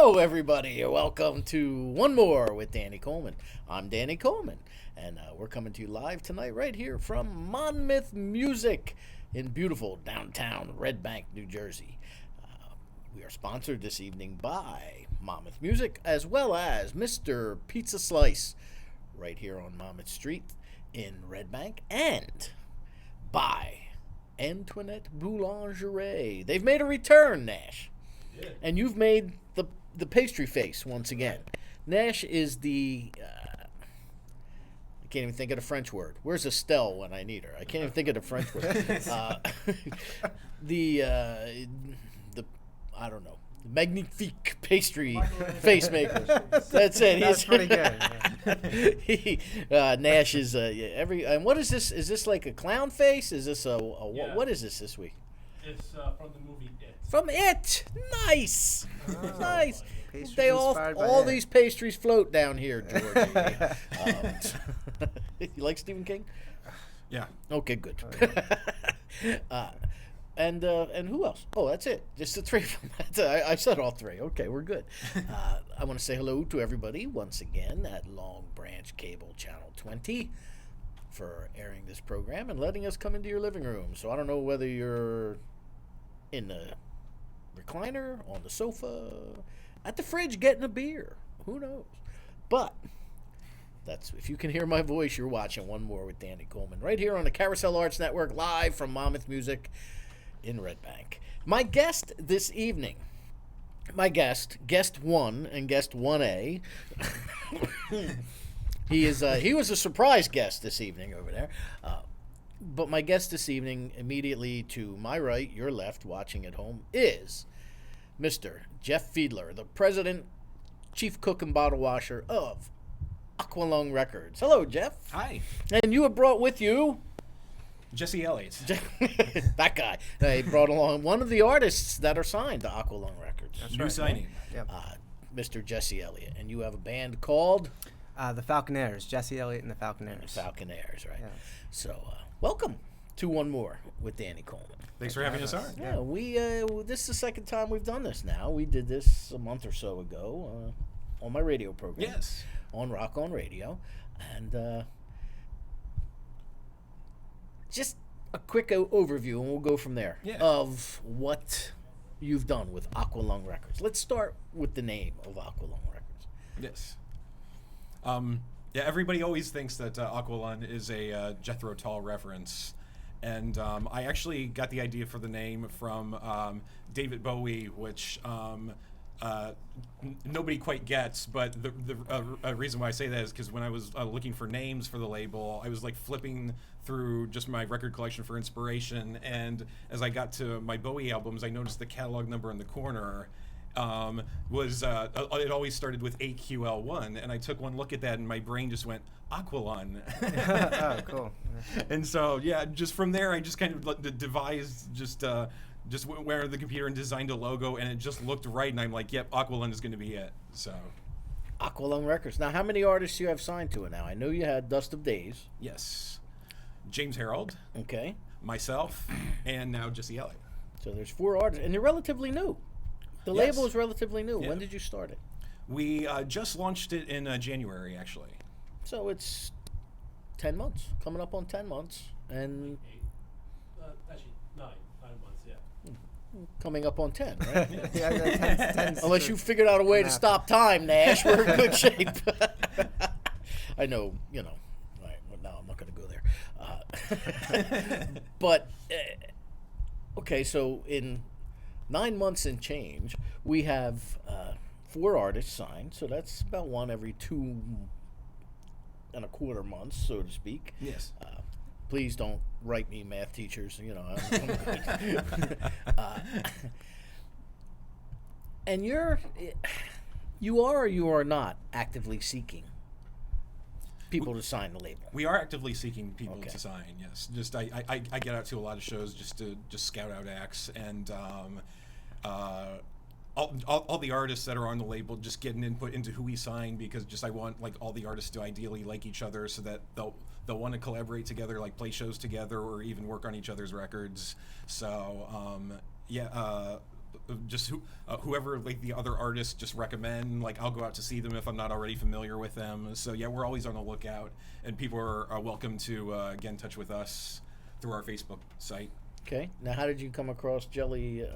Hello, everybody. Welcome to OneMore with Danny Coleman. I'm Danny Coleman, and we're coming to you live tonight right here from Monmouth Music in beautiful downtown Red Bank, New Jersey. We are sponsored this evening by Monmouth Music as well as Mr. Pizza Slice right here on Monmouth Street in Red Bank, and by Antoinette Boulangerie. They've made a return, Nash. Yeah. And you've made the pastry face once again. Nash is the I can't even think of the French word. Where's Estelle when I need her? I can't even think of the French word. The I don't know. The magnifique pastry face maker. That's it. That's pretty good. Nash is and what is this? Is this like a clown face? Is this what is this week? It's from the movie It. From It. Nice. Oh, Nice. Pastries inspired by all It. these pastries float down here, George. You like Stephen King? Yeah. Okay, good. And who else? Oh, that's it. Just the three of them. I said all three. Okay, we're good. I want to say hello to everybody once again at Long Branch Cable Channel 20 for airing this program and letting us come into your living room. So I don't know whether you're in the recliner, on the sofa, at the fridge getting a beer. Who knows? But that's, if you can hear my voice, you're watching OneMore with Danny Coleman right here on the Carousel Arts Network, live from Monmouth Music in Red Bank. My guest this evening, guest 1 and guest 1A, he was a surprise guest this evening over there. But my guest this evening, immediately to my right, your left, watching at home, is Mr. Jeff Fiedler, the president, chief cook and bottle washer of Aqualung Records. Hello, Jeff. Hi. And you have brought with you Jesse Elliott. that guy. He brought along one of the artists that are signed to Aqualung Records. That's New right. signing. Yep. Mr. Jesse Elliott. And you have a band called The Falconaires, Jesse Elliott and the Falconaires. Falconaires, right? Yeah. So, welcome to OneMore with Danny Coleman. Thanks for having us on. Yeah, we this is the second time we've done this now. We did this a month or so ago on my radio program. Yes. On Rock On Radio. And just a quick overview, and we'll go from there, of what you've done with Aqualung Records. Let's start with the name of Aqualung Records. Yes. Yeah, everybody always thinks that Aqualung is a Jethro Tull reference. And I actually got the idea for the name from David Bowie, which nobody quite gets. But the reason why I say that is because when I was looking for names for the label, I was like flipping through just my record collection for inspiration. And as I got to my Bowie albums, I noticed the catalog number in the corner it always started with AQL1, and I took one look at that, and my brain just went Aqualung. Oh, cool. And so, yeah, just from there, I just kind of devised just went to the computer and designed a logo, and it just looked right, and I'm like, yep, Aqualung is going to be it. So, Aqualung Records. Now, how many artists do you have signed to it now? I know you had Dust of Days. yes, James Harold, Okay. myself, and now Jesse Elliott. So there's 4 artists, and you're relatively new. The Yes. label is relatively new. Yeah. When did you start it? We just launched it in January, actually. So it's 10 months, coming up on 10 months, and Actually, 9 months, yeah. coming up on 10, right? Yeah, ten's Unless you figured out a way to math. stop time, Nash, we're in good shape. I know, All right, well, no, I'm not going to go there. But, okay, so in 9 months and change, we have 4 artists signed, so that's about one every 2.25 months, so to speak. Yes. Please don't write me, math teachers. I'm good. And you are or you are not actively seeking people to sign the label. We are actively seeking people Okay. to sign. Yes, just I get out to a lot of shows just to scout out acts, and all the artists that are on the label just get an input into who we sign, because just I want like all the artists to ideally like each other so that they'll want to collaborate together, like play shows together or even work on each other's records. So whoever like the other artists just recommend. Like I'll go out to see them if I'm not already familiar with them. So yeah, we're always on the lookout, and people are welcome to get in touch with us through our Facebook site. Okay. Now, how did you come across Jelly?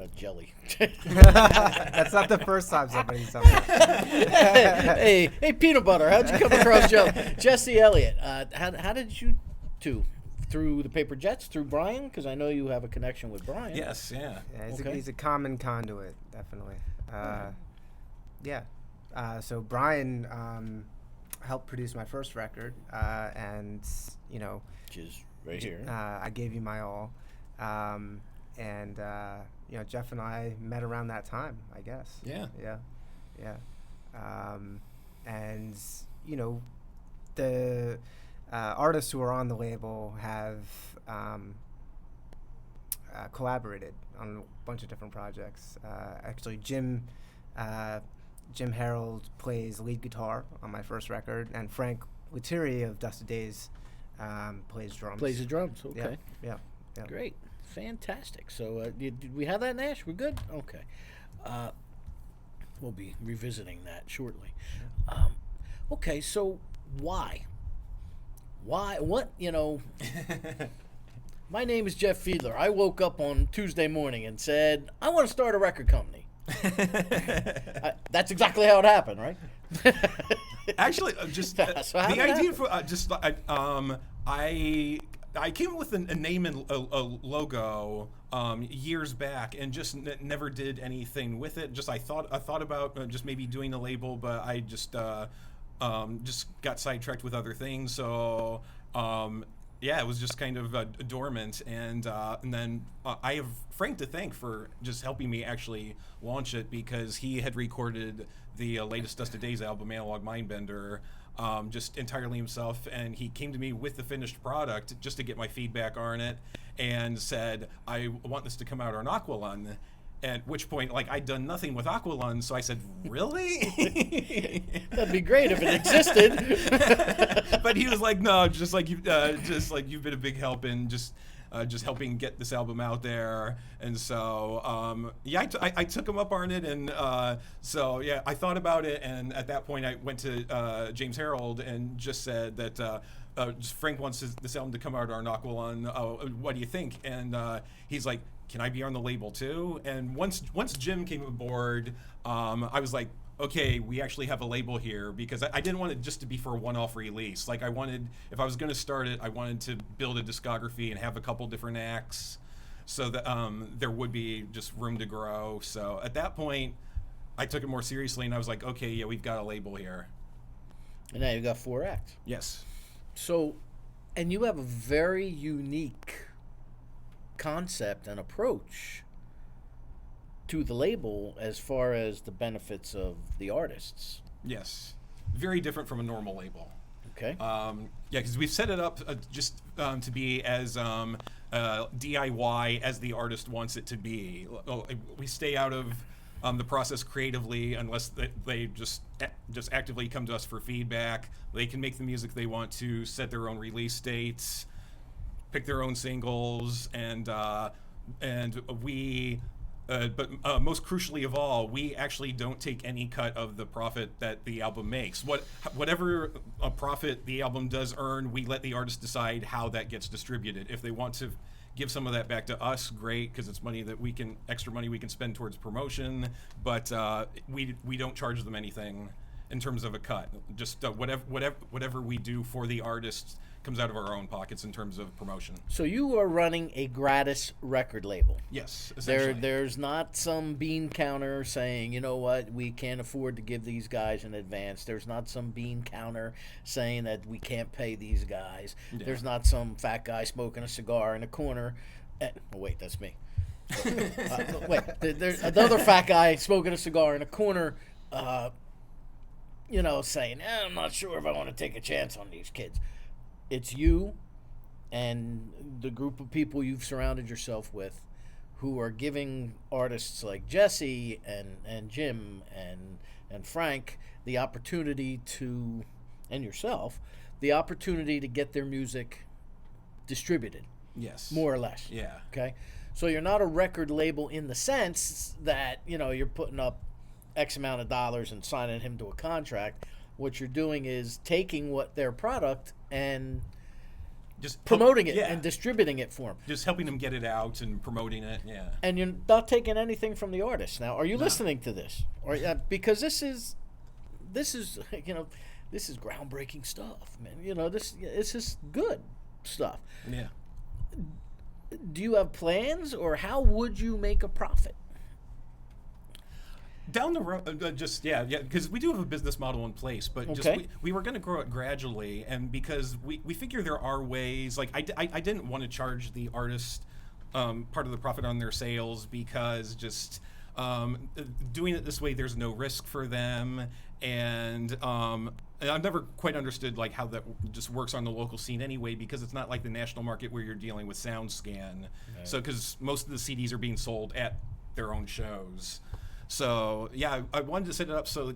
That's not the first time somebody's done that. hey, peanut butter. How'd you come across Jesse Elliott? How did you two? Through the Paper Jets, through Brian, because I know you have a connection with Brian. Yes, yeah. Yeah, he's a common conduit, definitely. Yeah. So Brian helped produce my first record, and Which is right here. I gave you my all, and Jeff and I met around that time, I guess. Yeah. Yeah. And the artists who are on the label have collaborated on a bunch of different projects. Actually, Jim Harold plays lead guitar on my first record, and Frank Lettieri of Dusted Days plays drums. Plays the drums. Okay. Yeah. Great. Fantastic. So did we have that, Nash? We're good? Okay. We'll be revisiting that shortly. Okay, so why? What? My name is Jeff Fiedler. I woke up on Tuesday morning and said, I want to start a record company. That's exactly how it happened, right? Actually, just So how the did it idea happen? for I came up with a name and a logo years back, and just never did anything with it. Just I thought about just maybe doing a label, but I just got sidetracked with other things. So yeah, it was just kind of dormant, and then I have Frank to thank for just helping me actually launch it, because he had recorded the latest Dusted Days album, Analog Mindbender, just entirely himself, and he came to me with the finished product just to get my feedback on it, and said, I want this to come out on Aqualung. At which point, like, I'd done nothing with Aqualung, so I said, really? That'd be great if it existed. But he was like, no, just like you've been a big help in just helping get this album out there. And so yeah, I took him up on it, and so yeah, I thought about it, and at that point I went to James Harold and just said that just Frank wants this album to come out on Aqualung. What do you think? And he's like, can I be on the label too? And once Jim came aboard, I was like, okay, we actually have a label here, because I didn't want it just to be for a one-off release. Like, I wanted, if I was going to start it, I wanted to build a discography and have a couple different acts, so that there would be just room to grow. So at that point, I took it more seriously, and I was like, okay, yeah, we've got a label here. And now you've got 4 acts. Yes. So, and you have a very unique concept and approach to the label as far as the benefits of the artists. Yes. Very different from a normal label. Okay. Yeah, because we've set it up just to be as DIY as the artist wants it to be. We stay out of the process creatively, unless they just actively come to us for feedback. They can make the music they want to, set their own release dates, pick their own singles, and we. But most crucially of all, we actually don't take any cut of the profit that the album makes. Whatever a profit the album does earn, we let the artist decide how that gets distributed. If they want to give some of that back to us, great, because it's money that extra money we can spend towards promotion. But we don't charge them anything in terms of a cut. Just whatever we do for the artist comes out of our own pockets in terms of promotion. So you are running a gratis record label. Yes, essentially. There's not some bean counter saying, you know what, we can't afford to give these guys an advance. There's not some bean counter saying that we can't pay these guys. Yeah. There's not some fat guy smoking a cigar in a corner. Wait, that's me. There's another fat guy smoking a cigar in a corner, saying, I'm not sure if I want to take a chance on these kids. It's you and the group of people you've surrounded yourself with who are giving artists like Jesse and Jim and Frank the opportunity to, and yourself, the opportunity to get their music distributed. Yes. More or less. Yeah. Okay? So you're not a record label in the sense that, you're putting up X amount of dollars and signing him to a contract. What you're doing is taking their product and Just promoting it yeah. and distributing it for them. Just helping them get it out and promoting it. Yeah. And you're not taking anything from the artist. Now, are you No. listening to this? Or because this is this is groundbreaking stuff, man. This is good stuff. Yeah. Do you have plans, or how would you make a profit? Down the road, because we do have a business model in place, but Okay. just we were going to grow it gradually, and because we figure there are ways, like I didn't want to charge the artist part of the profit on their sales, because just doing it this way, there's no risk for them, and I've never quite understood like how that just works on the local scene anyway, because it's not like the national market where you're dealing with SoundScan. Right. So because most of the CDs are being sold at their own shows. So yeah, I wanted to set it up so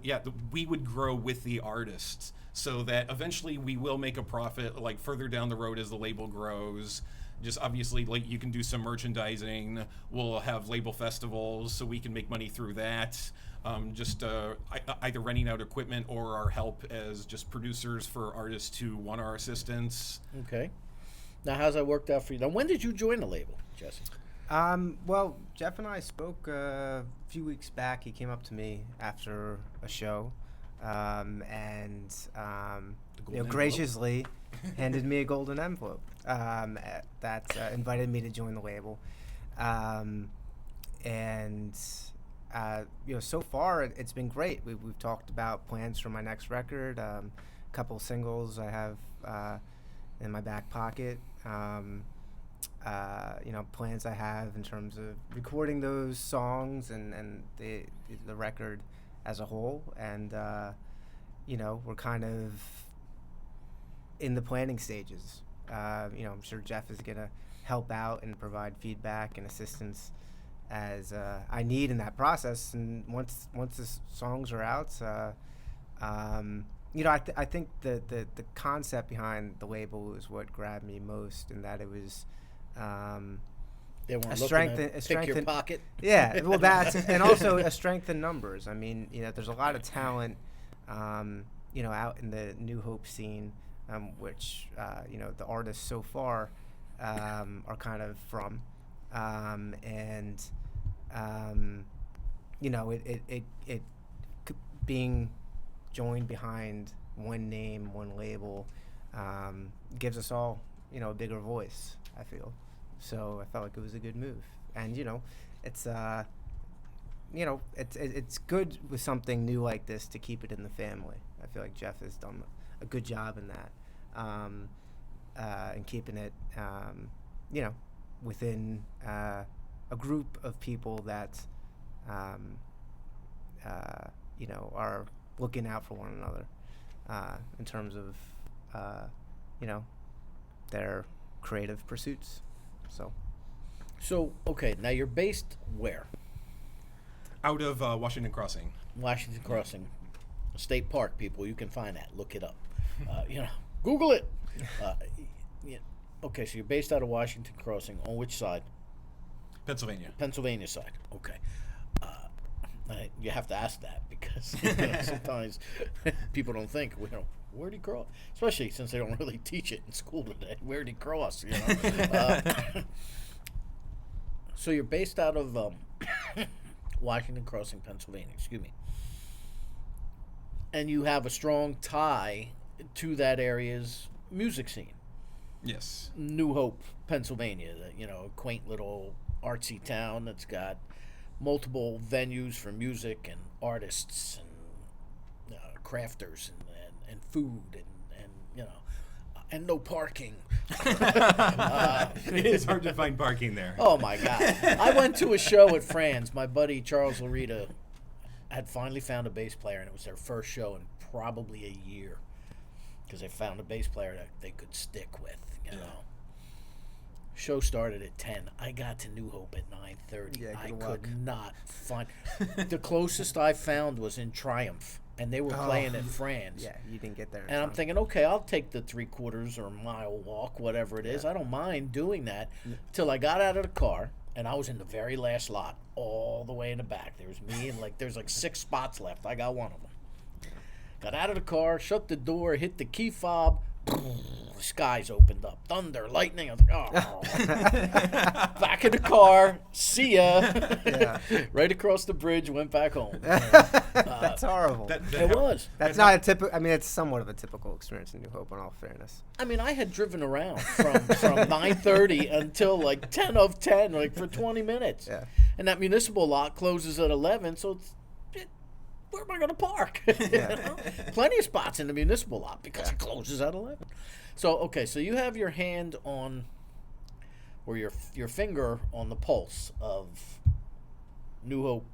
we would grow with the artists, so that eventually we will make a profit like further down the road as the label grows. Just obviously, like, you can do some merchandising. We'll have label festivals, so we can make money through that. Either renting out equipment or our help as just producers for artists who want our assistance. Okay. Now, how's that worked out for you? Now, when did you join the label, Jesse? Well, Jeff and I spoke a few weeks back. He came up to me after a show, and graciously handed me a golden envelope that invited me to join the label. So far it's been great. We've talked about plans for my next record, a couple singles I have in my back pocket. Plans I have in terms of recording those songs and the record as a whole, and we're kind of in the planning stages. I'm sure Jeff is gonna help out and provide feedback and assistance as I need in that process. And once the songs are out, I think the concept behind the label is what grabbed me most, in that it was They weren't a looking strength, to a pick your strength, pocket. yeah. Well, that's and also a strength in numbers. I mean, there's a lot of talent, out in the New Hope scene, which the artists so far are kind of from, being joined behind one name, one label, gives us all a bigger voice, I feel. So I felt like it was a good move, and it's it's good with something new like this to keep it in the family. I feel like Jeff has done a good job in that, and keeping it within a group of people that are looking out for one another in terms of their creative pursuits. So, okay, now you're based where? Out of Washington Crossing. Washington Crossing State Park, people. You can find that. Look it up. Google it. Okay, so you're based out of Washington Crossing. On which side? Pennsylvania. Pennsylvania side. Okay. You have to ask that, because sometimes people don't think, where'd he cross? Especially since they don't really teach it in school today. Where'd he cross? So you're based out of Washington Crossing, Pennsylvania. Excuse me. And you have a strong tie to that area's music scene. Yes. New Hope, Pennsylvania, a quaint little artsy town that's got multiple venues for music and artists and crafters and food and no parking. It is hard to find parking there. Oh my God! I went to a show at Fran's. My buddy Charles Larita had finally found a bass player, and it was their first show in probably a year, because they found a bass player that they could stick with. Show started at 10. I got to New Hope at 9:30. Yeah, I good luck. could not find. The closest I found was in Triumph, and they were playing at Fran's. Yeah, you didn't get there. in And I'm time. thinking, okay, I'll take the 3/4 or mile walk, whatever it is. I don't mind doing that. Till I got out of the car. and I was in the very last lot, all the way in the back. There was me and there's 6 spots left. I got one of them. Got out of the car, shut the door, hit the key fob. Skies opened up, thunder, lightning. I was like, oh. Back in the car, see ya. Yeah. Right across the bridge, went back home. That's horrible. It was. That's not a typical. I mean, it's somewhat of a typical experience in New Hope, in all fairness. I mean, I had driven around from 9:30 until 10 of 10, for 20 minutes. Yeah. And that municipal lot closes at 11, so where am I going to park? Plenty of spots in the municipal lot because it closes at 11. So, okay, so you have your hand on, or your finger on the pulse of New Hope,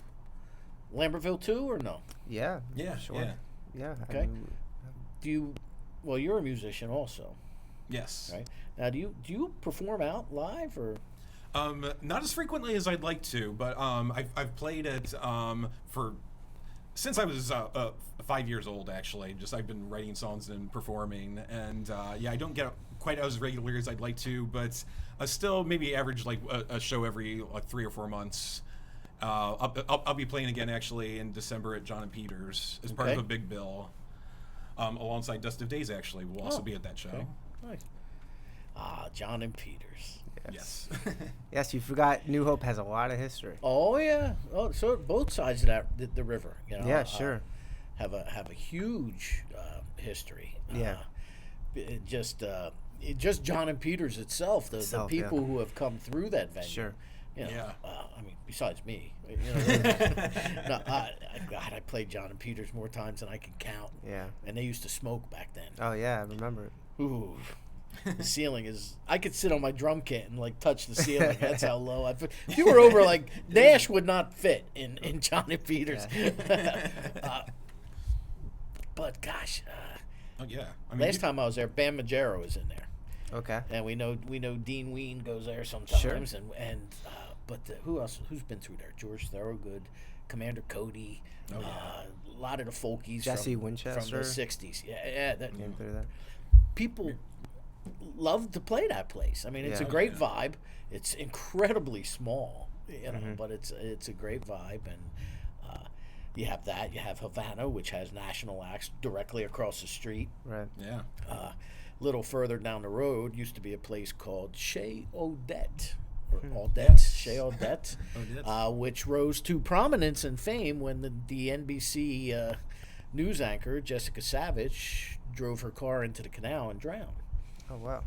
Lambertville too, or no? Yeah. Yeah, Sure. yeah. Yeah. Okay. Well, you're a musician also, Yes. right? Now, do you perform out live or? Not as frequently as I'd like to, but I've played it since I was 5 years old. Actually, I've been writing songs and performing, and I don't get quite as regular as I'd like to, but I still maybe average a show every 3 or 4 months. I'll be playing again actually in December at John and Peters as part of a big bill, alongside Dust of Days. Actually, we'll also be at that show. Okay. Nice. John and Peters. Yes. Yes, you forgot. New Hope has a lot of history. Oh yeah. Oh, so both sides of the river, Yeah, sure. have a huge history. Yeah. Just John and Peters itself, the people who have come through that venue. Sure. I mean, besides me, God, I played John and Peters more times than I can count. Yeah. And they used to smoke back then. Oh yeah, I remember it. Ooh. The ceiling is. I could sit on my drum kit and touch the ceiling. That's how low I. If you were over Nash would not fit in John and Peters. Yeah. But gosh. Oh yeah. I mean, Last time I was there, Bam Margera was in there, Okay. and we know Dean Ween goes there sometimes, Sure. but who else? Who's been through there? George Thorogood, Commander Cody, Oh, yeah. a lot of the folkies Jesse from Winchester. the '60s. Yeah. That Came through there. people love to play that place. I mean, it's a Yeah. great vibe. It's incredibly small, but it's a great vibe, and you have that. You have Havana, which has national acts directly across the street. Right. Yeah. A little further down the road used to be a place called Chez Odette. Or Odette, Chez Odette, which rose to prominence and fame when the NBC news anchor, Jessica Savage, drove her car into the canal and drowned. Oh wow.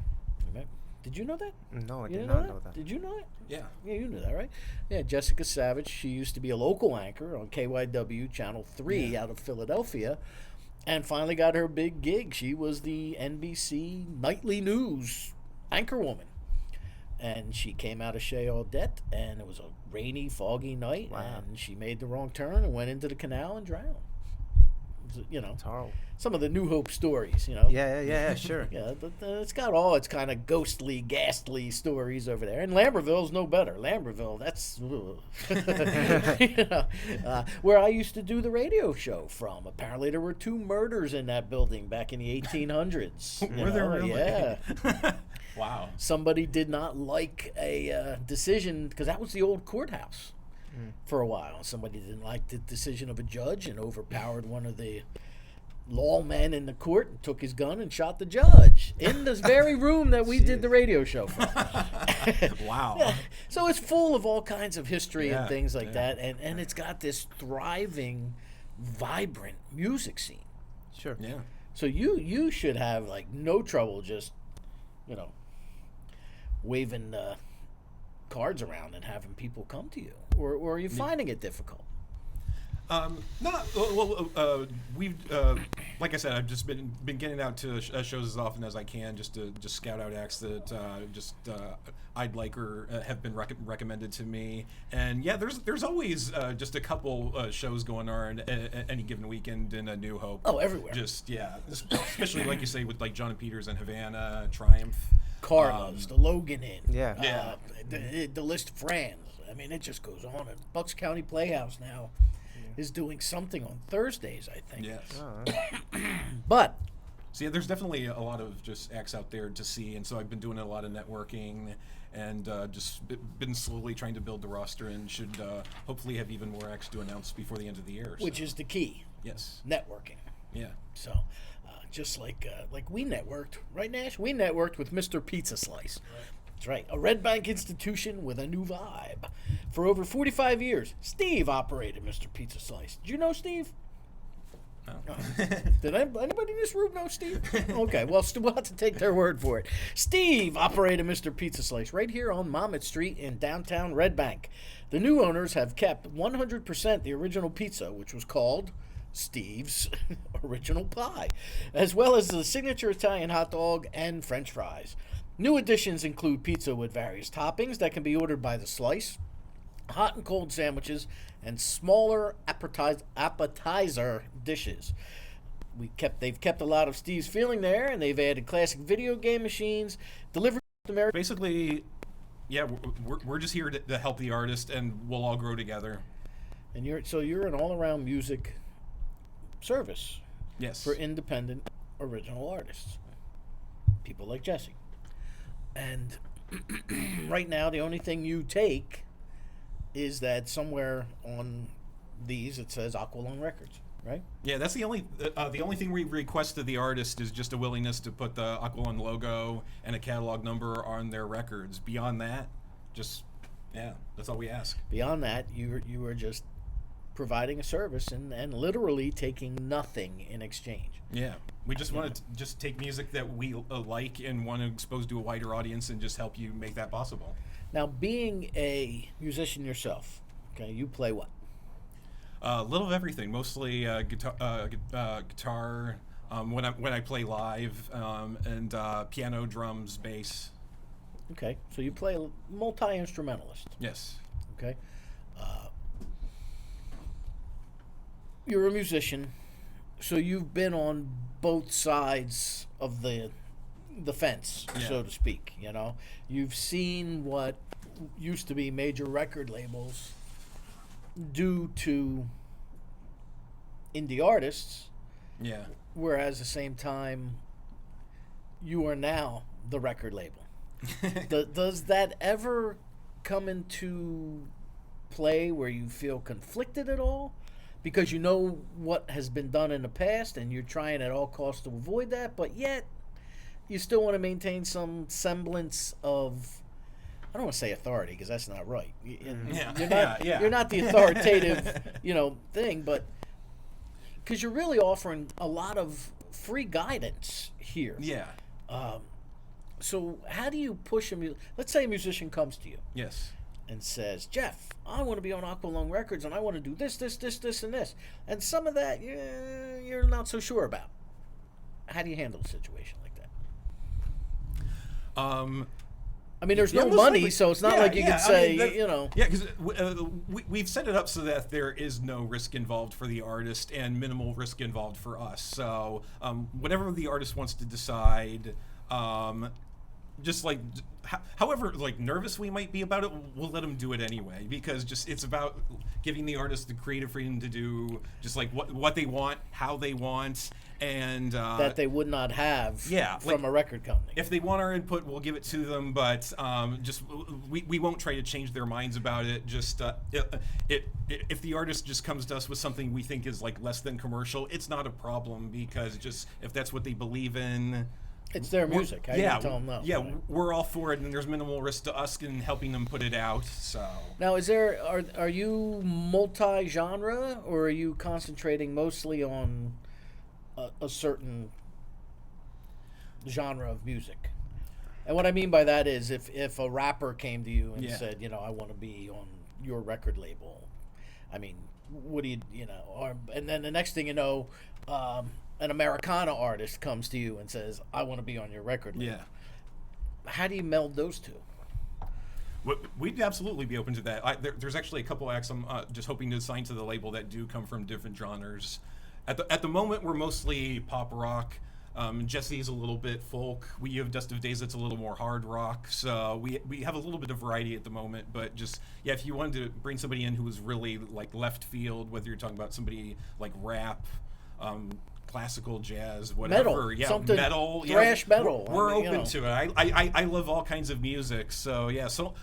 Did you know that? No, I You did didn't not know that. Did you know that? Yeah. Yeah, you knew that, right? Yeah, Jessica Savage. She used to be a local anchor on KYW Channel 3 out of Philadelphia, and finally got her big gig. She was the NBC nightly news anchor woman, and she came out of Chez Odette, and it was a rainy, foggy night, Wow. and she made the wrong turn and went into the canal and drowned. It's horrible. Some of the New Hope stories, Yeah, sure. Yeah, it's got all its kind of ghostly, ghastly stories over there. And Lambertville's no better. Lambertville, that's where I used to do the radio show from. Apparently, there were 2 murders in that building back in the 1800s. Were there really? Yeah. Wow. Somebody did not like a decision, because that was the old courthouse for a while. Somebody didn't like the decision of a judge and overpowered one of the lawmen in the court and took his gun and shot the judge in this very room that we did the radio show from. Wow. Yeah. So it's full of all kinds of history and Yeah, things like yeah. that, and it's got this thriving, vibrant music scene. Sure. Yeah. So you should have no trouble just waving cards around and having people come to you, or are you finding it difficult? We've like I said, I've just been getting out to shows as often as I can, just to scout out acts that I'd like or have been recommended to me. And yeah, there's always just a couple shows going on any given weekend in a New Hope. Oh, everywhere. Especially like you say with John and Peters and Havana, Triumph, Carlos, the Logan Inn, Yeah. the list of Franz. I mean, it just goes on. And Bucks County Playhouse now is doing something on Thursdays, I think. Yes. Oh, But So yeah, there's definitely a lot of just acts out there to see, and so I've been doing a lot of networking, and just been slowly trying to build the roster, and should hopefully have even more acts to announce before the end of the year. Which is the key. Yes. Networking. Yeah. So, just like we networked, right, Nash? We networked with Mr. Pizza Slice. Right. That's right. A Red Bank institution with a new vibe. For over 45 years, Steve operated Mr. Pizza Slice. Did you know Steve? No. Did anybody in this room know Steve? Okay, well, we'll have to take their word for it. Steve operated Mr. Pizza Slice right here on Monmouth Street in downtown Red Bank. The new owners have kept 100% the original pizza, which was called Steve's Original Pie, as well as the signature Italian hot dog and French fries. New additions include pizza with various toppings that can be ordered by the slice, hot and cold sandwiches, and smaller appetizer dishes. They've kept a lot of Steve's feeling there, and they've added classic video game machines, delivery to America. Basically, yeah, we're just here to help the artist, and we'll all grow together. And you're an all-around music service Yes. for independent original artists, people like Jesse. And right now, the only thing you take is that somewhere on these it says Aqualung Records, right? Yeah, that's the only thing we request of the artist is just a willingness to put the Aqualung logo and a catalog number on their records. Beyond that, just that's all we ask. Beyond that, you are just providing a service and literally taking nothing in exchange. Yeah, we just want to just take music that we like and want to expose to a wider audience and just help you make that possible. Now, being a musician yourself, okay, you play what? A little of everything, mostly guitar. When I play live, and piano, drums, bass. Okay, so you play a multi-instrumentalist. Yes. Okay, you're a musician, so you've been on both sides of the fence, so to speak. You know, you've seen what used to be major record labels do to indie artists. Yeah. Whereas at the same time, you are now the record label. Does that ever come into play where you feel conflicted at all? Because you know what has been done in the past and you're trying at all costs to avoid that, but yet you still want to maintain some semblance of, I don't want to say authority because that's not right. You're not the authoritative, thing, but because you're really offering a lot of free guidance here. Yeah. So how do you push let's say a musician comes to you. Yes. And says, Jeff, I want to be on Aqualung Records and I want to do this, and this. And some of that you're not so sure about. How do you handle a situation like that? I mean, there's no money, likely, so it's not like you could say, Yeah, because we've set it up so that there is no risk involved for the artist and minimal risk involved for us. So whatever the artist wants to decide, just like however nervous we might be about it, we'll let them do it anyway, because just it's about giving the artist the creative freedom to do just like what they want, how they want, and that they would not have from a record company. If they want our input, we'll give it to them, but just we won't try to change their minds about it. Just if the artist just comes to us with something we think is like less than commercial, it's not a problem, because just if that's what they believe in, it's their music. How you tell them no? Yeah, we're all for it, and there's minimal risk to us in helping them put it out. So now, are you multi-genre, or are you concentrating mostly on a certain genre of music? And what I mean by that is, if a rapper came to you and said, I want to be on your record label, I mean, what do and then the next thing you know, an Americana artist comes to you and says, I want to be on your record label. Yeah. How do you meld those two? We'd absolutely be open to that. There's actually a couple acts I'm just hoping to assign to the label that do come from different genres. At the moment, we're mostly pop rock. Jesse's a little bit folk. We have Dust of Days that's a little more hard rock. So we have a little bit of variety at the moment. But just, if you wanted to bring somebody in who was really like left field, whether you're talking about somebody like rap, classical, jazz, whatever. Metal, yeah, something metal, thrash metal. We're I mean, open to it. I love all kinds of music. So yeah, so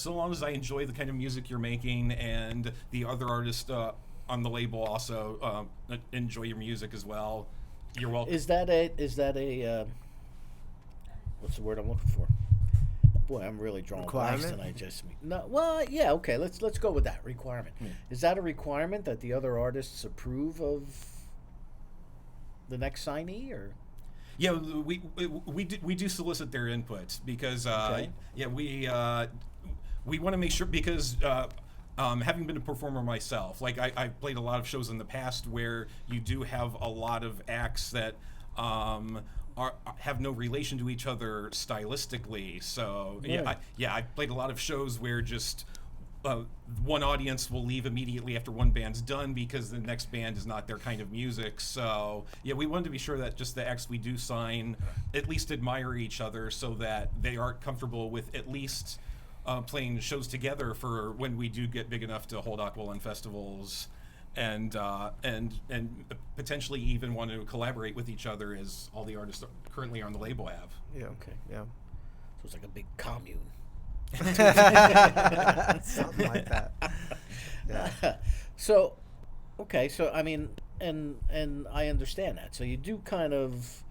long as I enjoy the kind of music you're making, and the other artists on the label also enjoy your music as well, you're welcome. Is that a what's the word I'm looking for? Boy, I'm really drawing blanks Requirement? tonight. Just no. Well, yeah, okay. Let's go with that requirement. Is that a requirement that the other artists approve of the next signee, or? Yeah, we do solicit their input because Okay. yeah we want to make sure because having been a performer myself, like I've played a lot of shows in the past where you do have a lot of acts that have no relation to each other stylistically. So Right. I've played a lot of shows where just one audience will leave immediately after one band's done because the next band is not their kind of music. So yeah, we wanted to be sure that just the acts we do sign at least admire each other so that they are comfortable with at least playing shows together for when we do get big enough to hold Aqualung festivals, and potentially even want to collaborate with each other as all the artists currently on the label have. Yeah. Okay. Yeah. So it's like a big commune. Something like that. Yeah. So, okay. So I mean, and I understand that. So you do kind of,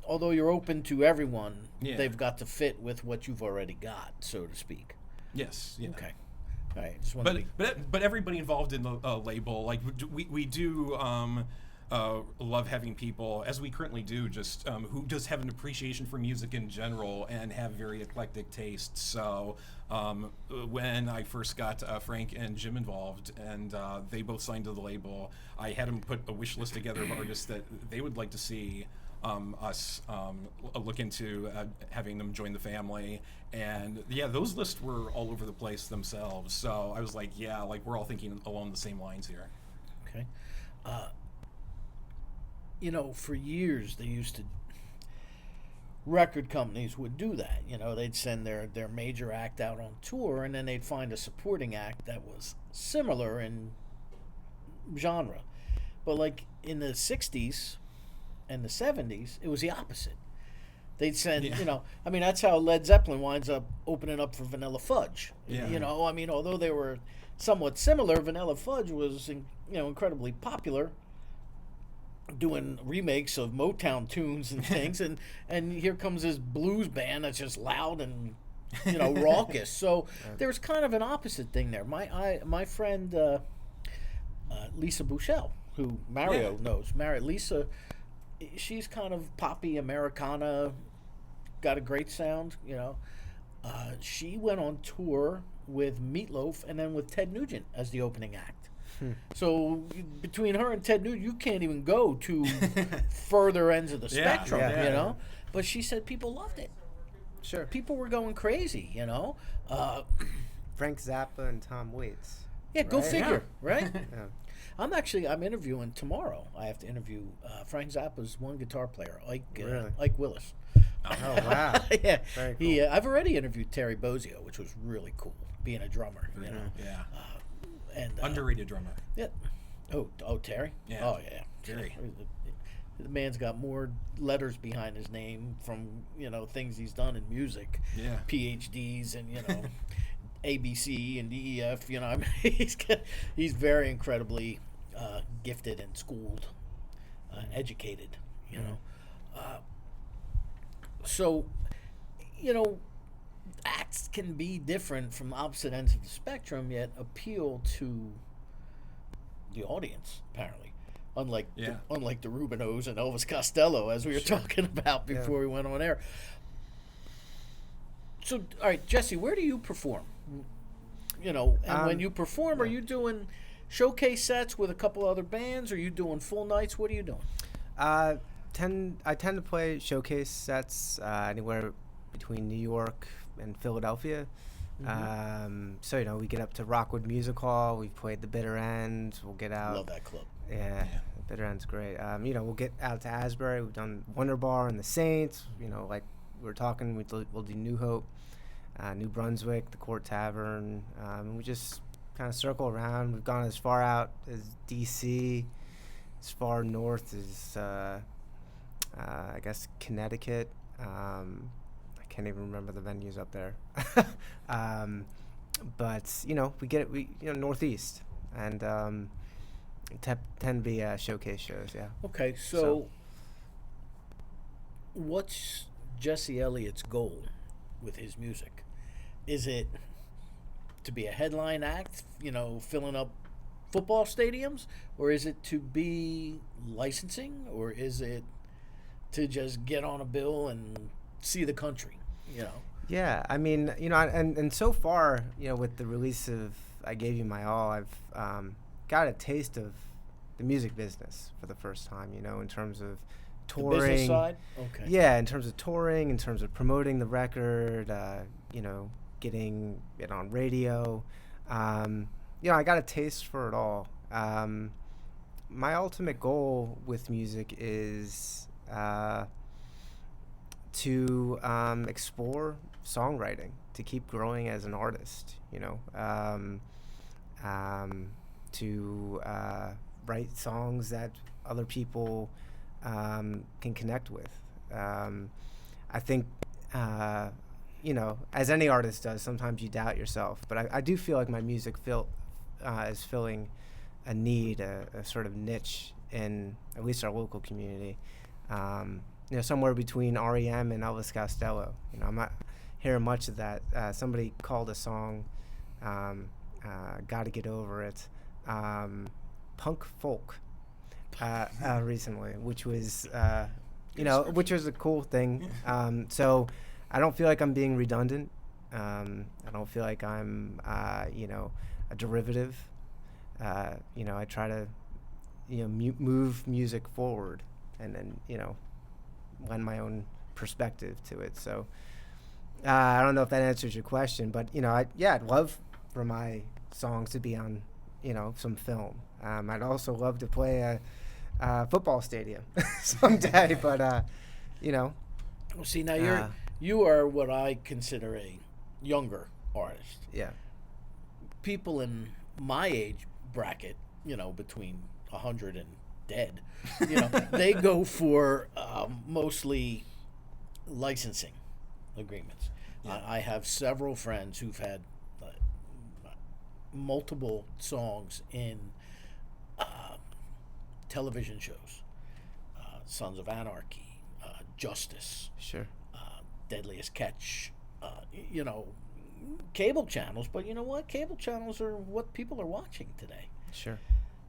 although you're open to everyone, Yeah. they've got to fit with what you've already got, so to speak. Yes. Yeah. Okay. All right. Just wanted But everybody involved in the label, like we do love having people, as we currently do, just who just have an appreciation for music in general and have very eclectic tastes. So when I first got Frank and Jim involved, and they both signed to the label, I had them put a wish list together of artists that they would like to see us look into having them join the family. And yeah, those lists were all over the place themselves. So I was like, yeah, like we're all thinking along the same lines here. Okay. You know, for years they used to. Record companies would do that. You know, they'd send their major act out on tour, and then they'd find a supporting act that was similar in genre. But like in the '60s and the '70s, it was the opposite. They'd send, Yeah. you know, I mean, that's how Led Zeppelin winds up opening up for Vanilla Fudge. Yeah. You know, I mean, although they were somewhat similar, Vanilla Fudge was, incredibly popular, doing remakes of Motown tunes and things, and here comes this blues band that's just loud and, raucous. So there's kind of an opposite thing there. My friend Lisa Bouchel, who Mario Yeah. knows, Lisa, she's kind of poppy Americana, got a great sound, she went on tour with Meatloaf and then with Ted Nugent as the opening act. So between her and Ted Nugent, you can't even go to further ends of the Yeah, spectrum, yeah. But she said people loved it. Sure. People were going crazy, Frank Zappa and Tom Waits. Yeah, go Right. figure, right? Yeah. I'm interviewing tomorrow. I have to interview Frank Zappa's one guitar player, Really? Ike Willis. Oh wow. Yeah, Very he. cool. I've already interviewed Terry Bozzio, which was really cool, being a drummer. Yeah. And Underrated drummer. yeah. Oh, Terry. Yeah. Oh yeah, Terry. The man's got more letters behind his name from things he's done in music. Yeah. PhDs and ABC and DEF. I mean, he's very incredibly gifted and schooled, educated. So, acts can be different from opposite ends of the spectrum, yet appeal to the audience. Apparently, unlike Yeah. the Rubinos and Elvis Costello, as we were talking about before we went on air. So, all right, Jesse, where do you perform? And when you perform, are you doing showcase sets with a couple other bands? Are you doing full nights? What are you doing? I tend to play showcase sets anywhere between New York and Philadelphia. So we get up to Rockwood Music Hall. We've played the Bitter End. We'll get out. Love that club. Yeah, the Bitter End's great. We'll get out to Asbury. We've done Wonder Bar and the Saints. Like we were talking, we'll do New Hope, New Brunswick, the Court Tavern. We just kind of circle around. We've gone as far out as D.C. as far north as I guess Connecticut. I can't even remember the venues up there. But we get it. Northeast, and tend to be showcase shows. Yeah. Okay, so what's Jesse Elliott's goal with his music? Is it to be a headline act, filling up football stadiums, or is it to be licensing, or is it to just get on a bill and see the country? Yeah, I mean, and so far, with the release of I Gave You My All, I've got a taste of the music business for the first time, in terms of touring. The business side? Okay. Yeah, in terms of touring, in terms of promoting the record, getting it on radio. I got a taste for it all. My ultimate goal with music is to explore songwriting, to keep growing as an artist, to write songs that other people can connect with. I think, as any artist does, sometimes you doubt yourself, but I do feel like my music is filling a need, a sort of niche in at least our local community. Somewhere between REM and Elvis Costello. I'm not hearing much of that. Somebody called a song, "Gotta Get Over It," punk folk, recently, which was, which was a cool thing. So I don't feel like I'm being redundant. I don't feel like I'm, a derivative. I try to, move music forward, and then, lend my own perspective to it. So I don't know if that answers your question, but I'd love for my songs to be on some film. I'd also love to play a football stadium someday, but Well, see, now you are what I consider a younger artist. Yeah. People in my age bracket, between 100 and dead, they go for mostly licensing agreements. Yeah. I have several friends who've had multiple songs in television shows, Sons of Anarchy, Justice, Sure. Deadliest Catch, cable channels. But you know what? Cable channels are what people are watching today. Sure.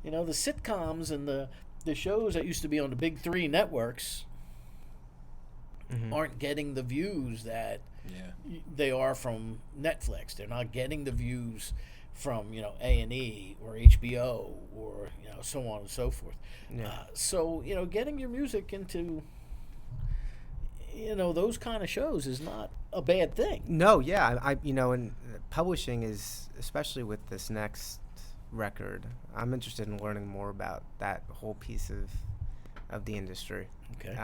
The sitcoms and the shows that used to be on the big three networks aren't getting the views that they are from Netflix. They're not getting the views from A&E or HBO or so on and so forth. Yeah. So getting your music into those kind of shows is not a bad thing. No, yeah, and publishing is, especially with this next record, I'm interested in learning more about that whole piece of the industry. Okay.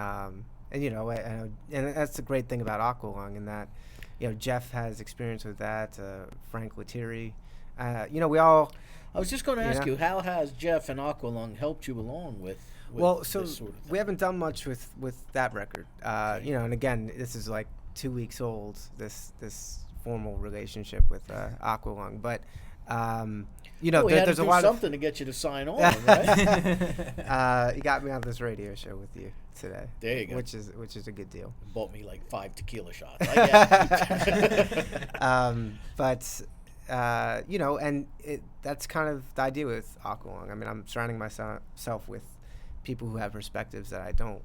And that's the great thing about Aqualung, in that Jeff has experience with that. Frank Lettieri, we all. I was just going to ask you, how has Jeff and Aqualung helped you along with well, so this sort of thing? we haven't done much with that record. And again, this is like 2 weeks old. This formal relationship with Aqualung, but we had there's to a do lot something to get you to sign on, right? You got me on this radio show with you today. There you go. Which is a good deal. Bought me like 5 tequila shots. I get it. But and that's kind of the idea with Aqualung. I mean, I'm surrounding myself with people who have perspectives that I don't.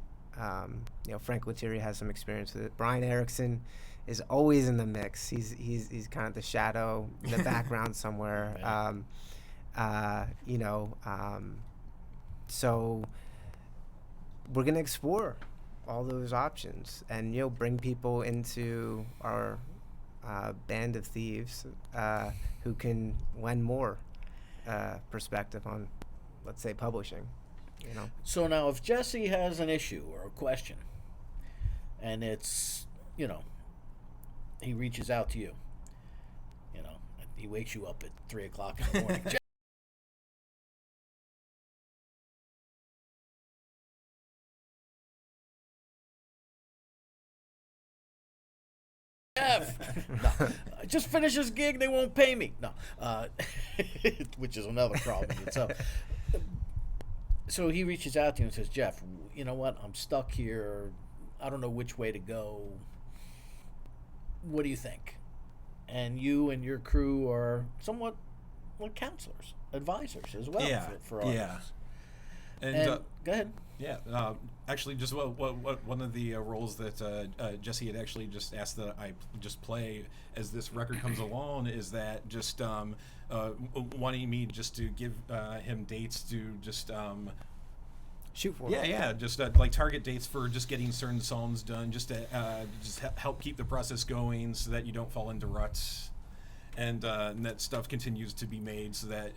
Frank Lettieri has some experience with it. Brian Erickson is always in the mix. He's kind of the shadow in the background somewhere. So we're gonna explore all those options and bring people into our band of thieves who can lend more perspective on, let's say, publishing. So now, if Jesse has an issue or a question, and it's he reaches out to you, he wakes you up at 3 o'clock in the morning. Jeff. No, just finish this gig. They won't pay me. No, which is another problem in itself. So he reaches out to you and says, Jeff, you know what? I'm stuck here. I don't know which way to go. What do you think? And you and your crew are somewhat like counselors, advisors as well for artists. And go ahead. Yeah, actually, just what one of the roles that Jesse had actually just asked that I just play as this record comes along is that just wanting me just to give him dates to just shoot for. Yeah, just like target dates for just getting certain songs done, just to help keep the process going so that you don't fall into ruts. And that stuff continues to be made so that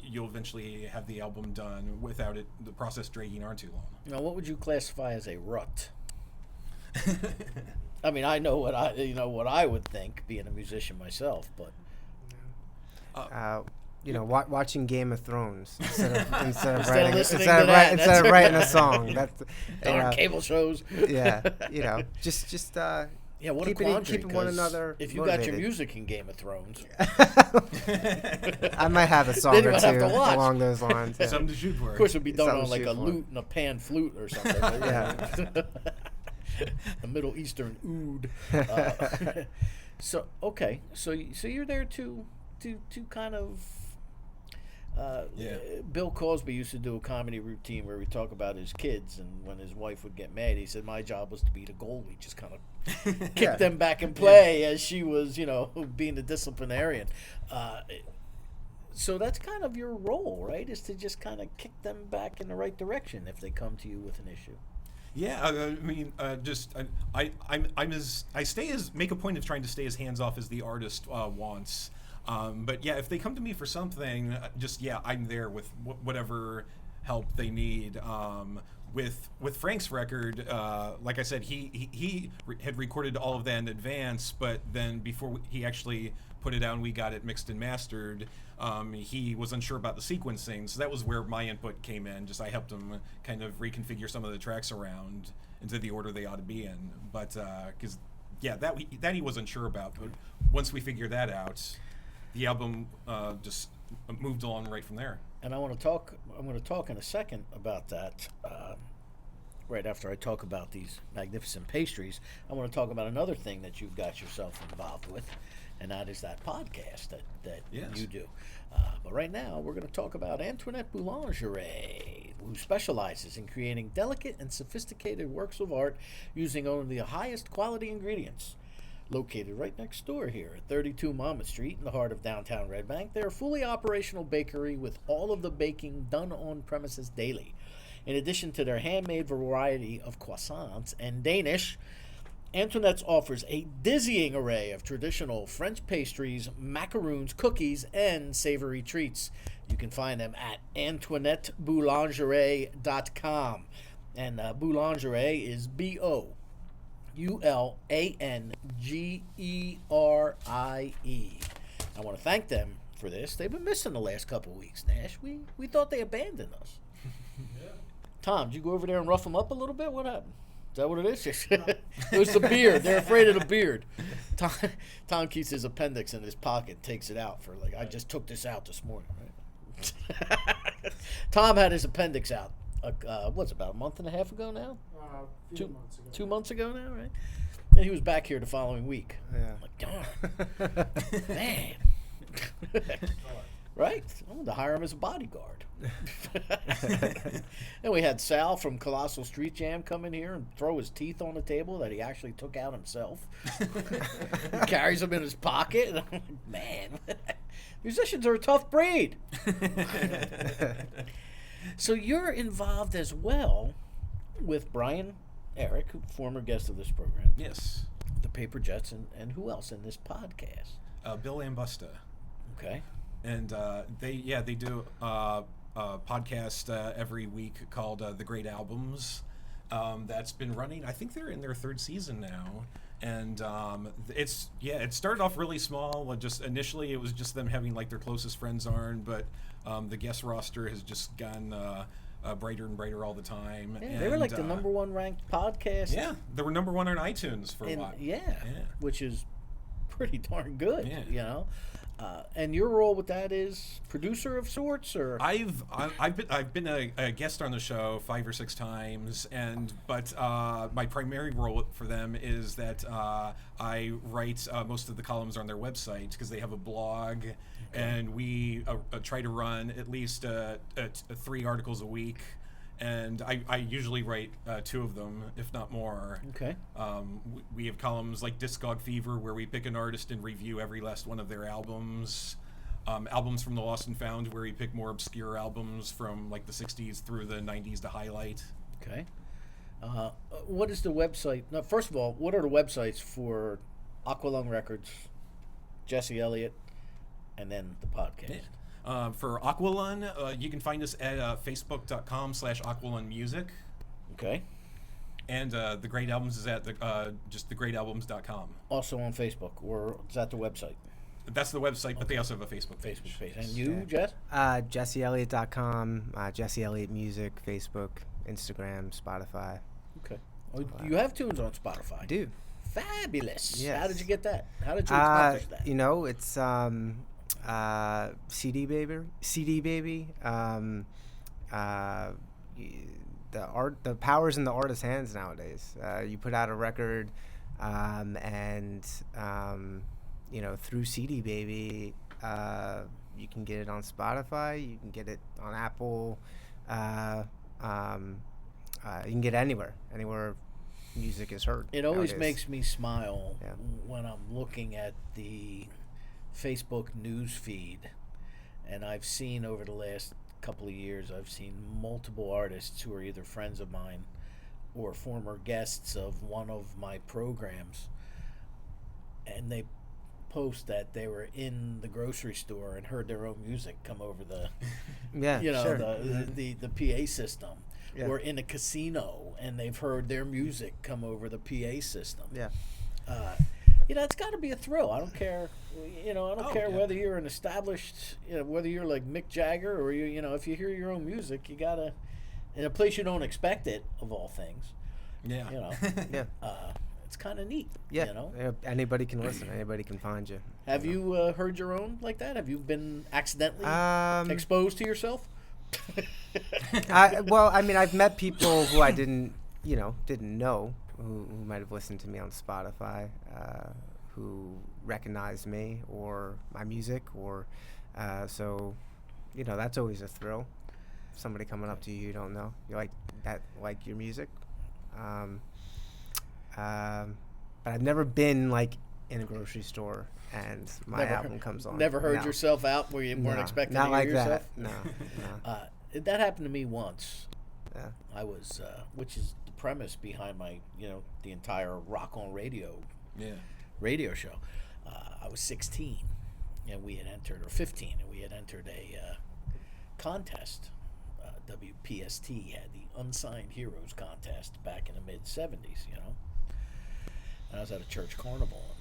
you'll eventually have the album done without the process dragging on too long. Now, what would you classify as a rut? I mean, I know what I would think, being a musician myself, but watching Game of Thrones instead of Instead of writing listening instead to of, that, instead of writing a song. That's darn cable shows. Yeah, just Yeah, what a keeping quandary, keeping one 'cause another if you motivated. got your music in Game of Thrones, I might have a song Then you or might have two to watch. along those lines. Yeah. Something to shoot for. of course, it'd be done Something on like to a shoot for. lute and a pan flute or something. Yeah. A Middle Eastern oud. So you're there to kind of. Bill Cosby used to do a comedy routine where we talk about his kids, and when his wife would get mad, he said, "My job was to be the goalie, just kind of kick them back in play as she was, being the disciplinarian." So that's kind of your role, right? Is to just kind of kick them back in the right direction if they come to you with an issue. Yeah, I mean, make a point of trying to stay as hands off as the artist wants. But yeah, if they come to me for something, I'm there with whatever help they need. With Frank's record, like I said, he had recorded all of that in advance, but then before he actually put it out and we got it mixed and mastered, he was unsure about the sequencing, so that was where my input came in. Just I helped him kind of reconfigure some of the tracks around into the order they ought to be in. But that he was unsure about. But once we figured that out, the album just moved along right from there. And I'm going to talk in a second about that. Right after I talk about these magnificent pastries, I want to talk about another thing that you've got yourself involved with, and that is that podcast that you do. But right now, we're going to talk about Antoinette Boulangerie, who specializes in creating delicate and sophisticated works of art using only the highest quality ingredients. Located right next door here at 32 Monmouth Street in the heart of downtown Red Bank, they're a fully operational bakery with all of the baking done on premises daily. In addition to their handmade variety of croissants and Danish, Antoinette's offers a dizzying array of traditional French pastries, macaroons, cookies, and savory treats. You can find them at AntoinetteBoulangerie.com. And Boulangerie is BOULANGERIE. I want to thank them for this. They've been missing the last couple of weeks, Nash. We thought they abandoned us. Yeah. Tom, did you go over there and rough them up a little bit? What happened? Is that what it is? It was the beard. They're afraid of the beard. Tom keeps his appendix in his pocket, takes it out for I just took this out this morning. Right? Tom had his appendix out. What's about a month and a half ago now? Months ago. 2 months ago now, right? And he was back here the following week. Yeah. I'm like, darn, man. Right? I wanted to hire him as a bodyguard. And we had Sal from Colossal Street Jam come in here and throw his teeth on the table that he actually took out himself. He carries them in his pocket. And I'm like, man, musicians are a tough breed. So you're involved as well with Brian Eric, former guest of this program. Yes. The Paper Jets, and who else in this podcast? Bill Ambusta. Okay. And they do a podcast every week called The Great Albums. That's been running. I think they're in their third season now. And it started off really small. Just initially, it was just them having their closest friends on, but the guest roster has just gotten brighter and brighter all the time. Yeah, and they were the number one ranked podcast. Yeah, they were number one on iTunes for a while. Yeah, which is pretty darn good. Yeah. You know. And your role with that is producer of sorts, or I've been a guest on the show 5 or 6 times, but my primary role for them is that I write most of the columns on their website because they have a blog, and we try to run at least 3 articles a week. And I usually write 2 of them, if not more. okay. We have columns like Discog Fever, where we pick an artist and review every last one of their albums. Albums from the Lost and Found, where we pick more obscure albums from like the 60s through the 90s to highlight. Okay. What is the website? No, first of all, what are the websites for Aqualung Records, Jesse Elliott, and then the podcast? For Aqualun, you can find us at facebook.com/aqualunmusic. Okay. And The Great Albums is at just thegreatalbums.com. Also on Facebook, or is that the website? That's the website, but they also have a Facebook page. Facebook page. And you, Jess? JesseElliott.com, Jesse Elliott Music, Facebook, Instagram, Spotify. Okay. Oh, you have tunes on Spotify. I do. Fabulous. Yes. How did you get that? How did you accomplish that? You know, it's CD baby. The power's in the artist's hands nowadays. You put out a record, and you know, through CD baby, you can get it on Spotify. You can get it on Apple. You can get it anywhere music is heard. It always nowadays. makes me smile Yeah. when I'm looking at the Facebook news feed, and I've seen over the last couple of years, I've seen multiple artists who are either friends of mine or former guests of one of my programs, and they post that they were in the grocery store and heard their own music come over the Yeah, you know, sure. the PA system. Yeah. Or in a casino and they've heard their music come over the PA system. Yeah. You know, it's got to be a thrill. I don't care. You know, I don't care whether you're an established, you know, whether you're like Mick Jagger or you know, if you hear your own music, you gotta, in a place you don't expect it, of all things. Yeah. You know, Yeah. it's kind of neat. Yeah. You know, Anybody can listen. Anybody can find you. have you heard your own like that? Have you been accidentally exposed to yourself? Well, I mean, I've met people who I didn't know who might have listened to me on Spotify, who recognized me or my music, or so, you know, that's always a thrill. Somebody coming up to you don't know, you like your music, but I've never been like in a grocery store and my album comes on. Never heard No. yourself out where you weren't No, expecting not to like hear yourself? that. No. That happened to me once. Yeah. I was, which is the premise behind my, you know, the entire Rock on Radio radio show. I was 16, and we had entered, or 15, and we had entered a contest. WPST had the Unsigned Heroes contest back in the mid-'70s, you know. And I was at a church carnival,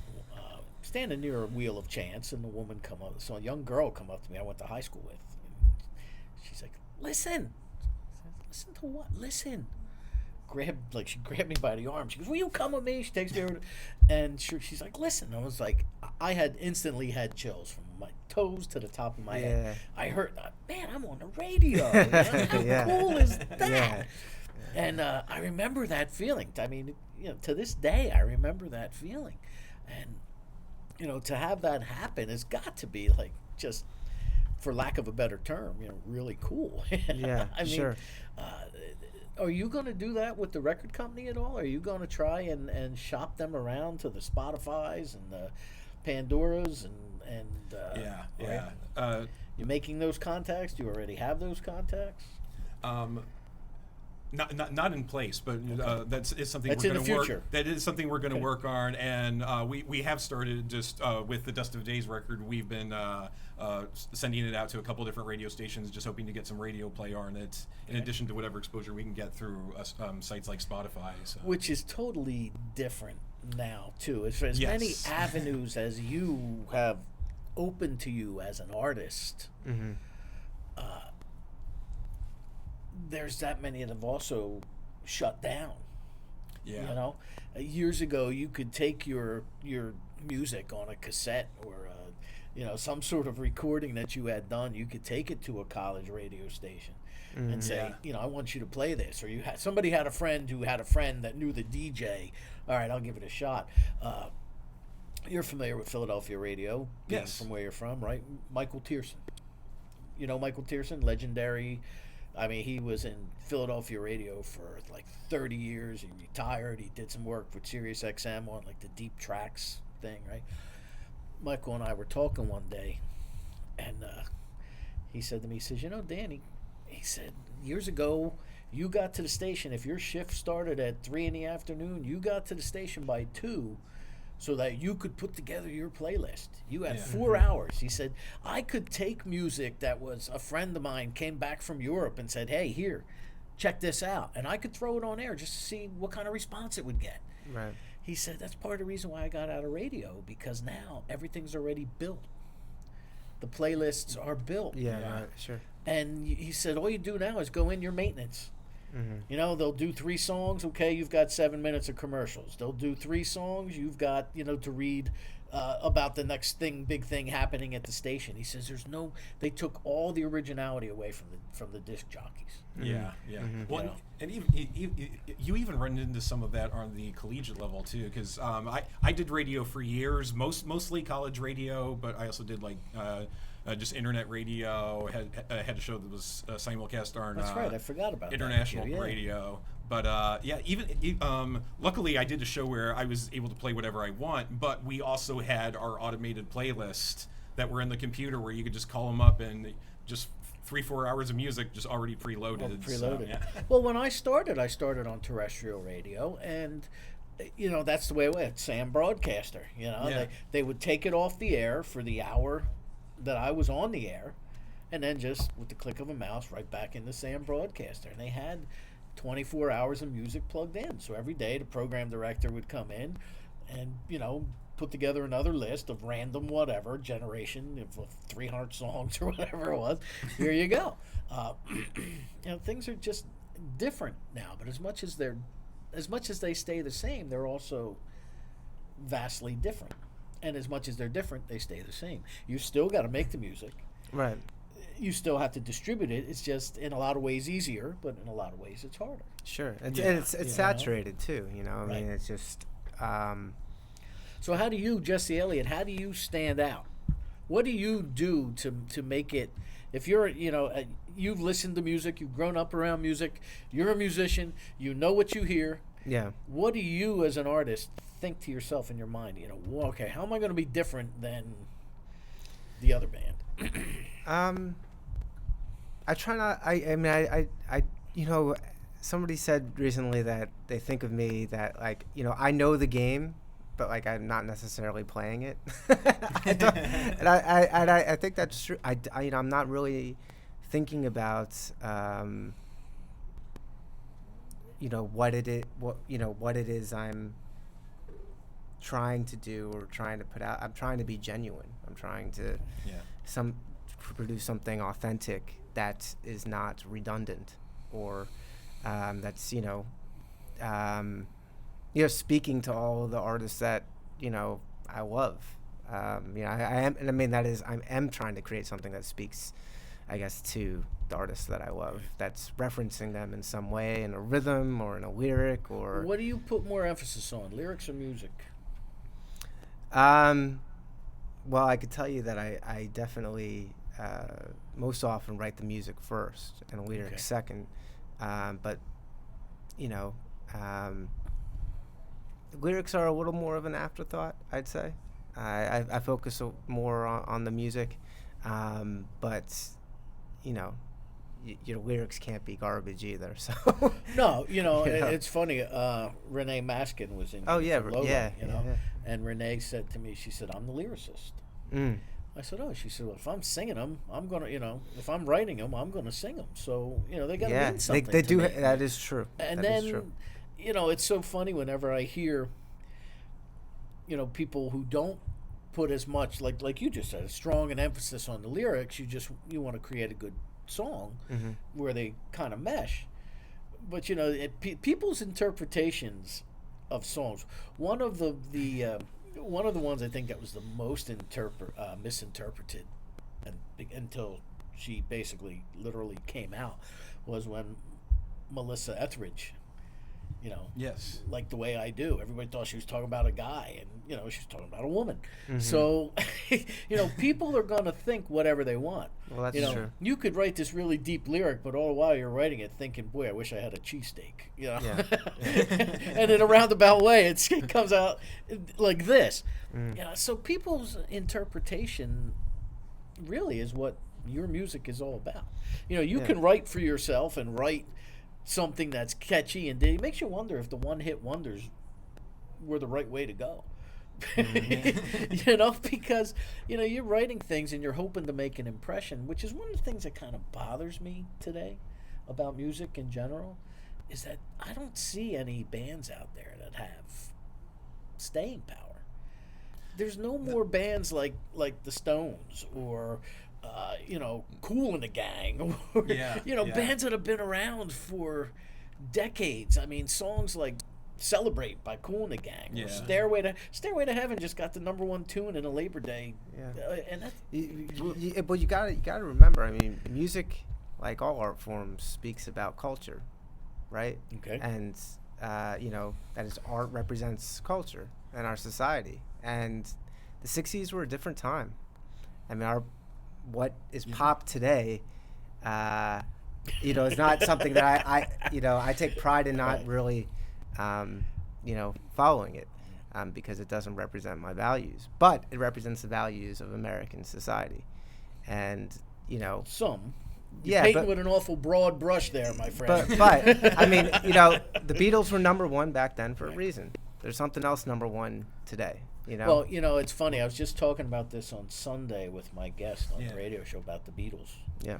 and, standing near a wheel of chance, and the woman come up, so a young girl come up to me I went to high school with. She's like, listen. Listen to what? Listen. She grabbed me by the arm. She goes, will you come with me? She takes me over, and she's like, listen. I was like, I had instantly had chills from my toes to the top of my head. I heard, man, I'm on the radio. Man. How cool is that? Yeah. And I remember that feeling. I mean, you know, to this day, I remember that feeling. And, you know, to have that happen has got to be like just, for lack of a better term, you know, really cool. Yeah, I mean, sure. Are you going to do that with the record company at all? Are you going to try and shop them around to the Spotifys and the Pandoras and Yeah. Right? You're making those contacts? Do you already have those contacts? Not in place, but that's is something That's we're in going the to work. future. That is something we're going to work on, and we have started just with the Dust of Days record. We've been sending it out to a couple different radio stations, just hoping to get some radio play on it, in addition to whatever exposure we can get through sites like Spotify. So. Which is totally different now too. As many Yes. avenues as you have open to you as an artist. Mm-hmm. There's that many that have also shut down. Yeah. You know, years ago you could take your music on a cassette or some sort of recording that you had done, you could take it to a college radio station and say, I want you to play this. Or somebody had a friend who had a friend that knew the DJ. All right, I'll give it a shot. You're familiar with Philadelphia radio, being Yes. from where you're from, right? Michael Tierson. You know Michael Tierson, legendary. I mean, he was in Philadelphia radio for like 30 years. He retired. He did some work with Sirius XM on like the deep tracks thing, right? Michael and I were talking one day, and he said to me, he says, Danny, he said, years ago, you got to the station. If your shift started at 3 in the afternoon, you got to the station by 2 so that you could put together your playlist. You had 4 hours. He said, I could take music that was a friend of mine came back from Europe and said, hey, here, check this out. And I could throw it on air just to see what kind of response it would get. Right. He said, that's part of the reason why I got out of radio, because now everything's already built. The playlists are built. Yeah. Right. Sure. And he said, all you do now is go in your maintenance. Mm-hmm. They'll do 3 songs. Okay, you've got 7 minutes of commercials. They'll do 3 songs. You've got, to read about the next big thing happening at the station. He says they took all the originality away from the disc jockeys. Yeah. Well, and you even run into some of that on the collegiate level too, because I did radio for years, mostly college radio, but I also did like just internet radio. Had a show that was simulcast on. That's right. I forgot about international that. radio. But luckily I did a show where I was able to play whatever I want, but we also had our automated playlist that were in the computer where you could just call them up and just 3-4 hours of music just already preloaded. So, yeah. Well, when I started on terrestrial radio, and that's the way it went. Sam Broadcaster, they would take it off the air for the hour that I was on the air, and then just with the click of a mouse right back into Sam Broadcaster. And they had 24 hours of music plugged in. So every day the program director would come in and, put together another list of random whatever generation of 300 songs or whatever it was. Here you go. Things are just different now, but as much as they stay the same, they're also vastly different. And as much as they're different, they stay the same. You still got to make the music. Right. You still have to distribute it. It's just in a lot of ways easier, but in a lot of ways it's harder. Sure. And it's saturated too, I mean, it's just... So how do you, Jesse Elliott, how do you stand out? What do you do to make it, if you're, you've listened to music, you've grown up around music, you're a musician, you know what you hear. Yeah. What do you as an artist think to yourself in your mind, okay, how am I going to be different than the other band? I try not, I somebody said recently that they think of me that I know the game, but I'm not necessarily playing it. I think that's true. I'm not really thinking about what it is I'm trying to do or trying to put out. I'm trying to be genuine. I'm trying to produce something authentic that is not redundant or that's speaking to all of the artists that I love. I am, and I mean that is I am trying to create something that speaks, I guess, to the artists that I love. That's referencing them in some way, in a rhythm or in a lyric or. What do you put more emphasis on, lyrics or music? Well, I could tell you that I definitely most often write the music first and the lyrics second, but lyrics are a little more of an afterthought, I'd say. I focus more on the music, but your lyrics can't be garbage either. So no, it's funny. Renee Maskin was in. Oh yeah, Logo, yeah. And Renee said to me, she said, "I'm the lyricist." I said, "Oh," she said, "Well, if I'm singing them, I'm gonna, if I'm writing them, I'm gonna sing them. So they gotta mean something." They to do. me. That is true. And that then, is true. It's so funny whenever I hear, people who don't put as much, like you just said, strong an emphasis on the lyrics. You want to create a good song where they kind of mesh. But people's interpretations of songs. One of the one of the ones I think that was the most misinterpreted, and until she basically literally came out, was when Melissa Etheridge, Yes. like The Way I Do. Everybody thought she was talking about a guy, and she was talking about a woman. Mm-hmm. So, people are gonna think whatever they want. Well, that's true. You could write this really deep lyric, but all the while you're writing it, thinking, "Boy, I wish I had a cheesesteak." Yeah. And in a roundabout way, it comes out like this. Mm. So people's interpretation really is what your music is all about. You can write for yourself and write something that's catchy, and it makes you wonder if the one-hit wonders were the right way to go. Because you're writing things and you're hoping to make an impression, which is one of the things that kind of bothers me today about music in general, is that I don't see any bands out there that have staying power. There's no more bands like the Stones or Kool and the Gang, or bands that have been around for decades. I mean, songs like "Celebrate" by Kool and the Gang, or Stairway to Heaven just got the #1 tune in a Labor Day. And that's but you gotta remember. I mean, music, like all art forms, speaks about culture, right? Okay. And that is, art represents culture and our society. And the '60s were a different time. I mean, what is pop today, is not something that I take pride in not really, following it, because it doesn't represent my values, but it represents the values of American society, and some. Yeah, painting with an awful broad brush there, my friend. But I mean, the Beatles were #1 back then for a reason. There's something else #1 today. Well, it's funny. I was just talking about this on Sunday with my guest on the radio show about the Beatles. Yeah.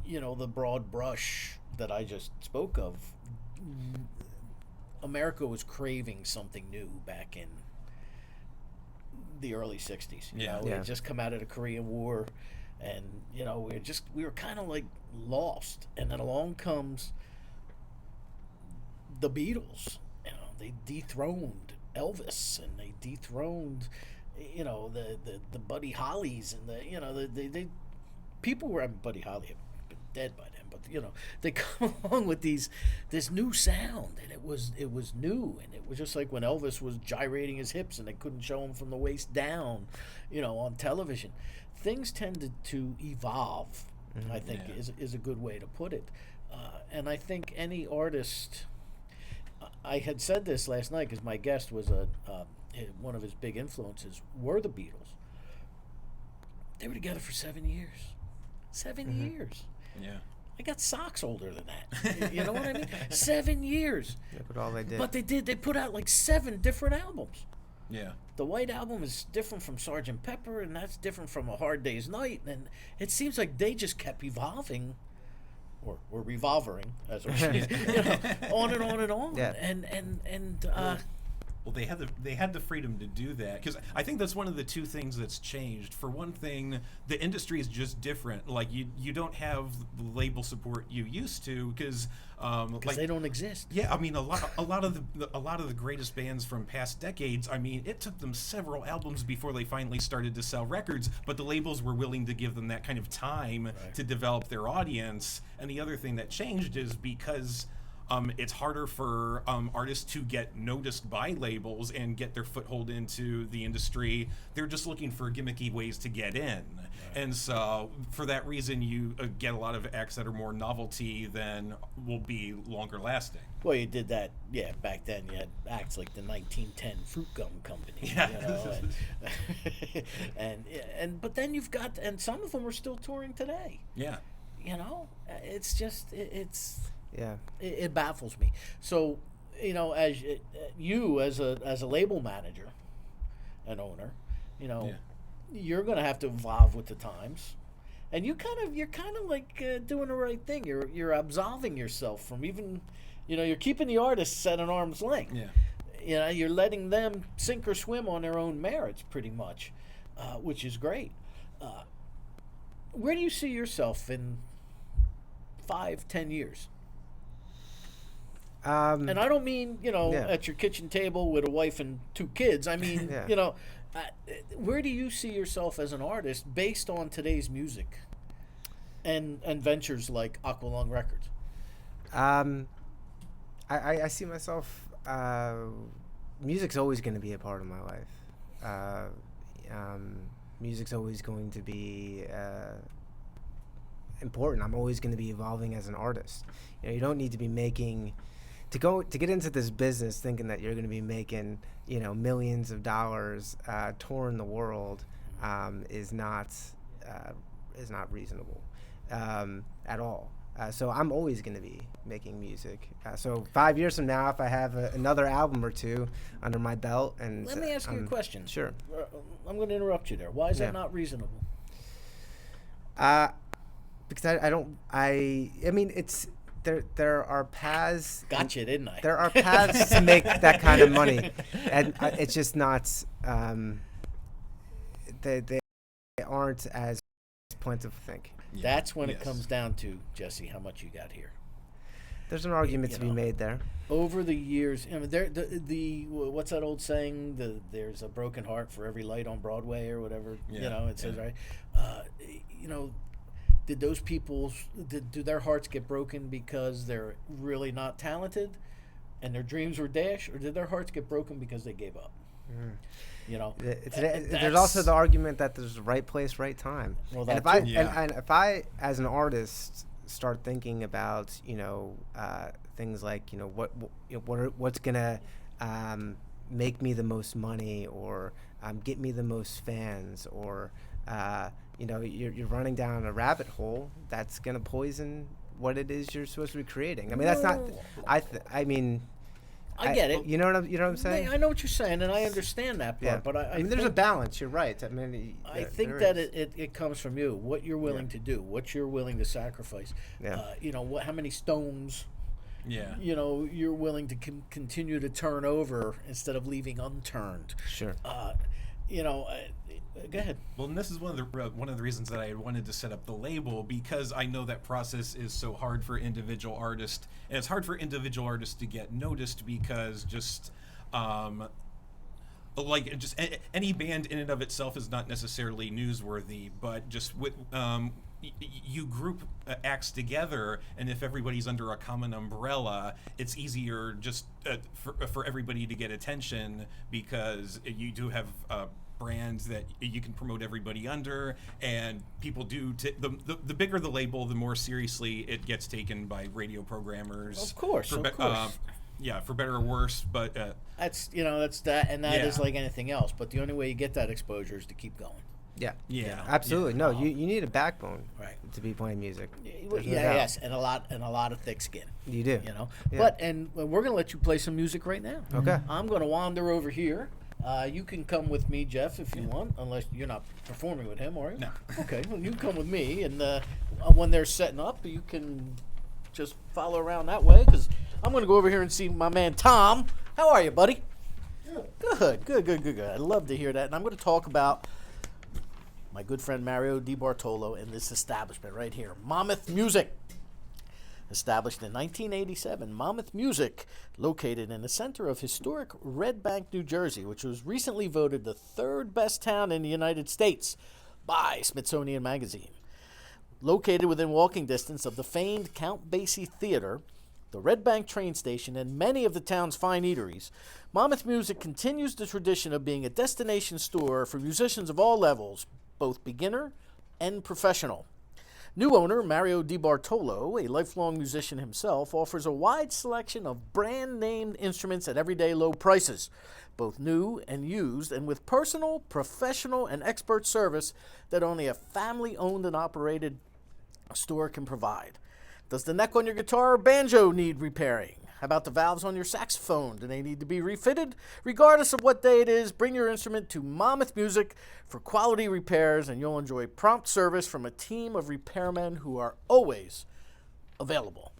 The broad brush that I just spoke of, America was craving something new back in the early 60s. We had just come out of the Korean War, and, we were kind of like lost. And then along comes the Beatles. They dethroned Elvis, and they dethroned, the Buddy Hollies, and they people were, Buddy Holly had been dead by then, but they come along with this new sound, and it was new, and it was just like when Elvis was gyrating his hips and they couldn't show him from the waist down, on television. Things tended to evolve. I think is a good way to put it, and I think any artist. I had said this last night because my guest was one of his big influences were the Beatles. They were together for 7 years. 7 years. Yeah. I got socks older than that. You know what I mean? 7 years. Look at all they did. But they put out like 7 different albums. Yeah. The White Album is different from Sgt. Pepper, and that's different from A Hard Day's Night. And it seems like they just kept evolving. Or revolvering, as we're saying, on and on and on. Yeah. And Well, they had the freedom to do that, because I think that's one of the two things that's changed. For one thing, the industry is just different. Like you don't have the label support you used to, because they don't exist. Yeah, I mean a lot of the greatest bands from past decades. I mean, it took them several albums before they finally started to sell records, but the labels were willing to give them that kind of time to develop their audience. And the other thing that changed is because it's harder for artists to get noticed by labels and get their foothold into the industry. They're just looking for gimmicky ways to get in. And so for that reason, you get a lot of acts that are more novelty than will be longer lasting. Well, you did that, back then you had acts like the 1910 Fruit Gum Company, and but then you've got, and some of them are still touring today. Yeah. It's just, Yeah. It baffles me. So, as you as a label manager and owner, you're going to have to evolve with the times, and you're kind of like doing the right thing. You're absolving yourself from even, you're keeping the artists at an arm's length. Yeah. You're letting them sink or swim on their own merits, pretty much, which is great. Where do you see yourself in 5-10 years? And I don't mean, Yeah. at your kitchen table with a wife and 2 kids. I mean, Yeah. uh, where do you see yourself as an artist based on today's music and ventures like Aqualung Records? Um, I see myself. Music's always going to be a part of my life. Music's always going to be important. I'm always going to be evolving as an artist. You don't need to be making to get into this business thinking that you're going to be making millions of dollars touring the world is not reasonable at all. So I'm always going to be making music. So 5 years from now, if I have another album or 2 under my belt, and Let me ask you a question. Sure. I'm going to interrupt you there. Why is that not reasonable? Because I mean it's there are paths. Gotcha, didn't I? There are paths to make that kind of money, and it's just not. They aren't as plentiful. I think. That's when it comes down to, Jesse, how much you got here. There's an argument to be made there. Over the years, the what's that old saying? There's a broken heart for every light on Broadway or whatever. It says, right. Did those people do their hearts get broken because they're really not talented, and their dreams were dashed, or did their hearts get broken because they gave up? There's also the argument that there's the right place, right time. Well, and if I, as an artist, start thinking about things like what's gonna make me the most money, or get me the most fans, or you're running down a rabbit hole that's gonna poison what it is you're supposed to be creating. I mean, that's not. I get it. You know what I'm saying? I know what you're saying, and I understand that part. But I mean, there's a balance. You're right. I mean, I think that it comes from you. What you're willing to do. What you're willing to sacrifice. Yeah. How many stones. Yeah. You're willing to continue to turn over instead of leaving unturned. Sure. Go ahead. Well, and this is one of the reasons that I wanted to set up the label, because I know that process is so hard for individual artists, and it's hard for individual artists to get noticed because any band in and of itself is not necessarily newsworthy, but just with you group acts together, and if everybody's under a common umbrella, it's easier just for everybody to get attention, because you do have brands that you can promote everybody under, and people do the bigger the label, the more seriously it gets taken by radio programmers. Of course. For better or worse, but that's that, and that is like anything else. But the only way you get that exposure is to keep going. Yeah, absolutely. No, you need a backbone, right, to be playing music. Yes, and a lot of thick skin. You do. But we're gonna let you play some music right now. Okay. I'm gonna wander over here. You can come with me, Jeff, if you want, unless you're not performing with him, are you? No. Okay, well, you can come with me, and when they're setting up, you can just follow around that way, because I'm going to go over here and see my man Tom. How are you, buddy? Good. I love to hear that, and I'm going to talk about my good friend Mario DiBartolo and this establishment right here, Monmouth Music. Established in 1987, Monmouth Music, located in the center of historic Red Bank, New Jersey, which was recently voted the 3rd best town in the United States by Smithsonian Magazine. Located within walking distance of the famed Count Basie Theater, the Red Bank train station, and many of the town's fine eateries, Monmouth Music continues the tradition of being a destination store for musicians of all levels, both beginner and professional. New owner Mario DiBartolo, a lifelong musician himself, offers a wide selection of brand-named instruments at everyday low prices, both new and used, and with personal, professional, and expert service that only a family-owned and operated store can provide. Does the neck on your guitar or banjo need repairing? How about the valves on your saxophone? Do they need to be refitted? Regardless of what day it is, bring your instrument to Monmouth Music for quality repairs, and you'll enjoy prompt service from a team of repairmen who are always available.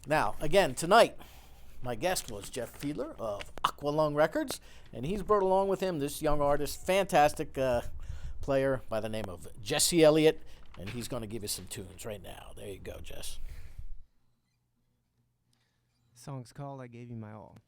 Now, again, tonight, my guest was Jeff Fiedler of Aqualung Records, and he's brought along with him this young artist, fantastic player by the name of Jesse Elliott, and he's going to give us some tunes right now. There you go, Jess. song's called I Gave You My All.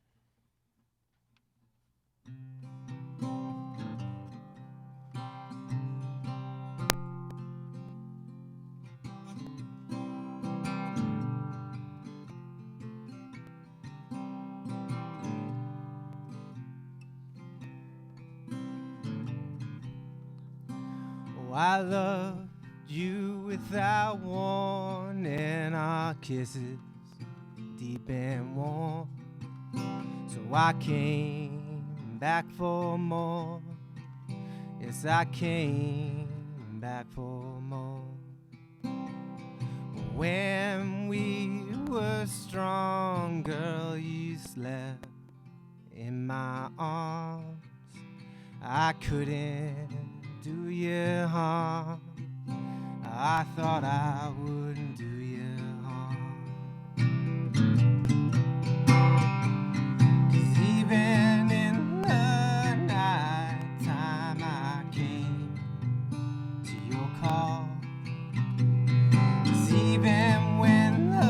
Oh, I loved you without warning, our kisses deep and warm. So I came back for more. Yes, I came back for more. When we were strong, girl, you slept in my arms. I couldn't do you harm. I thought I wouldn't do you harm. 'Cause even in the night time I came to your call. 'Cause even when the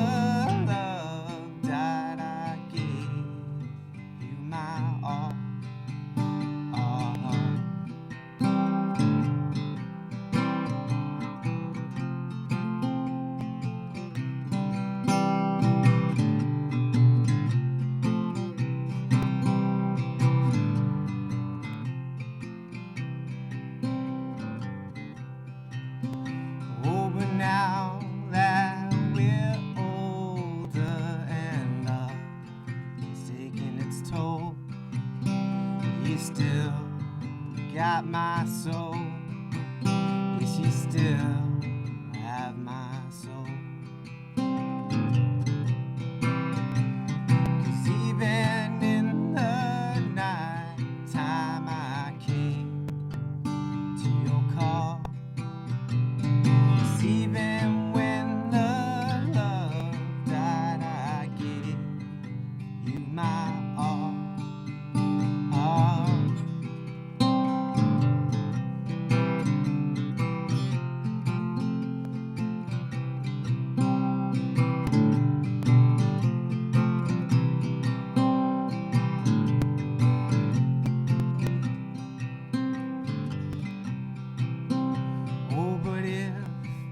love died, I gave you my all. Oh, but now that we're older and love is taking its toll, you still got my soul. Yes, you still have my soul. 'Cause even in the night time I came to your call. 'Cause even when the love died, I gave you my all. Oh, but if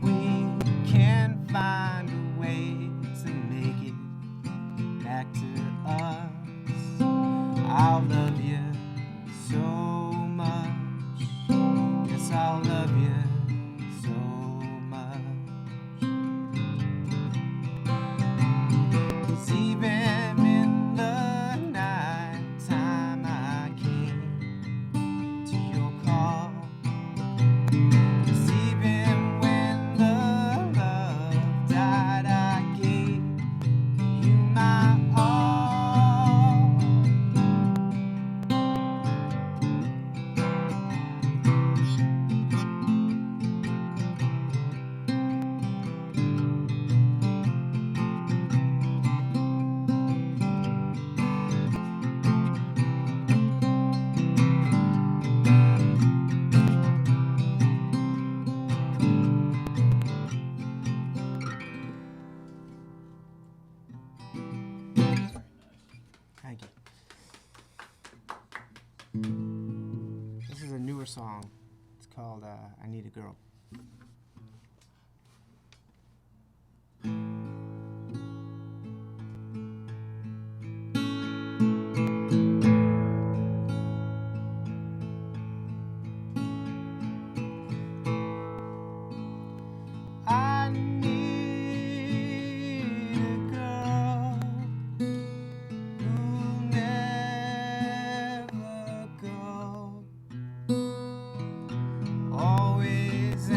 we can find a way to make it back to us, I'll love you so much. Yes, I'll love you so much. 'Cause even in the night time I came to your call. 'Cause even when the love died, I gave you my all. Thank you. This is a newer song. It's called I Need a Girl. I need a girl who'll never go, always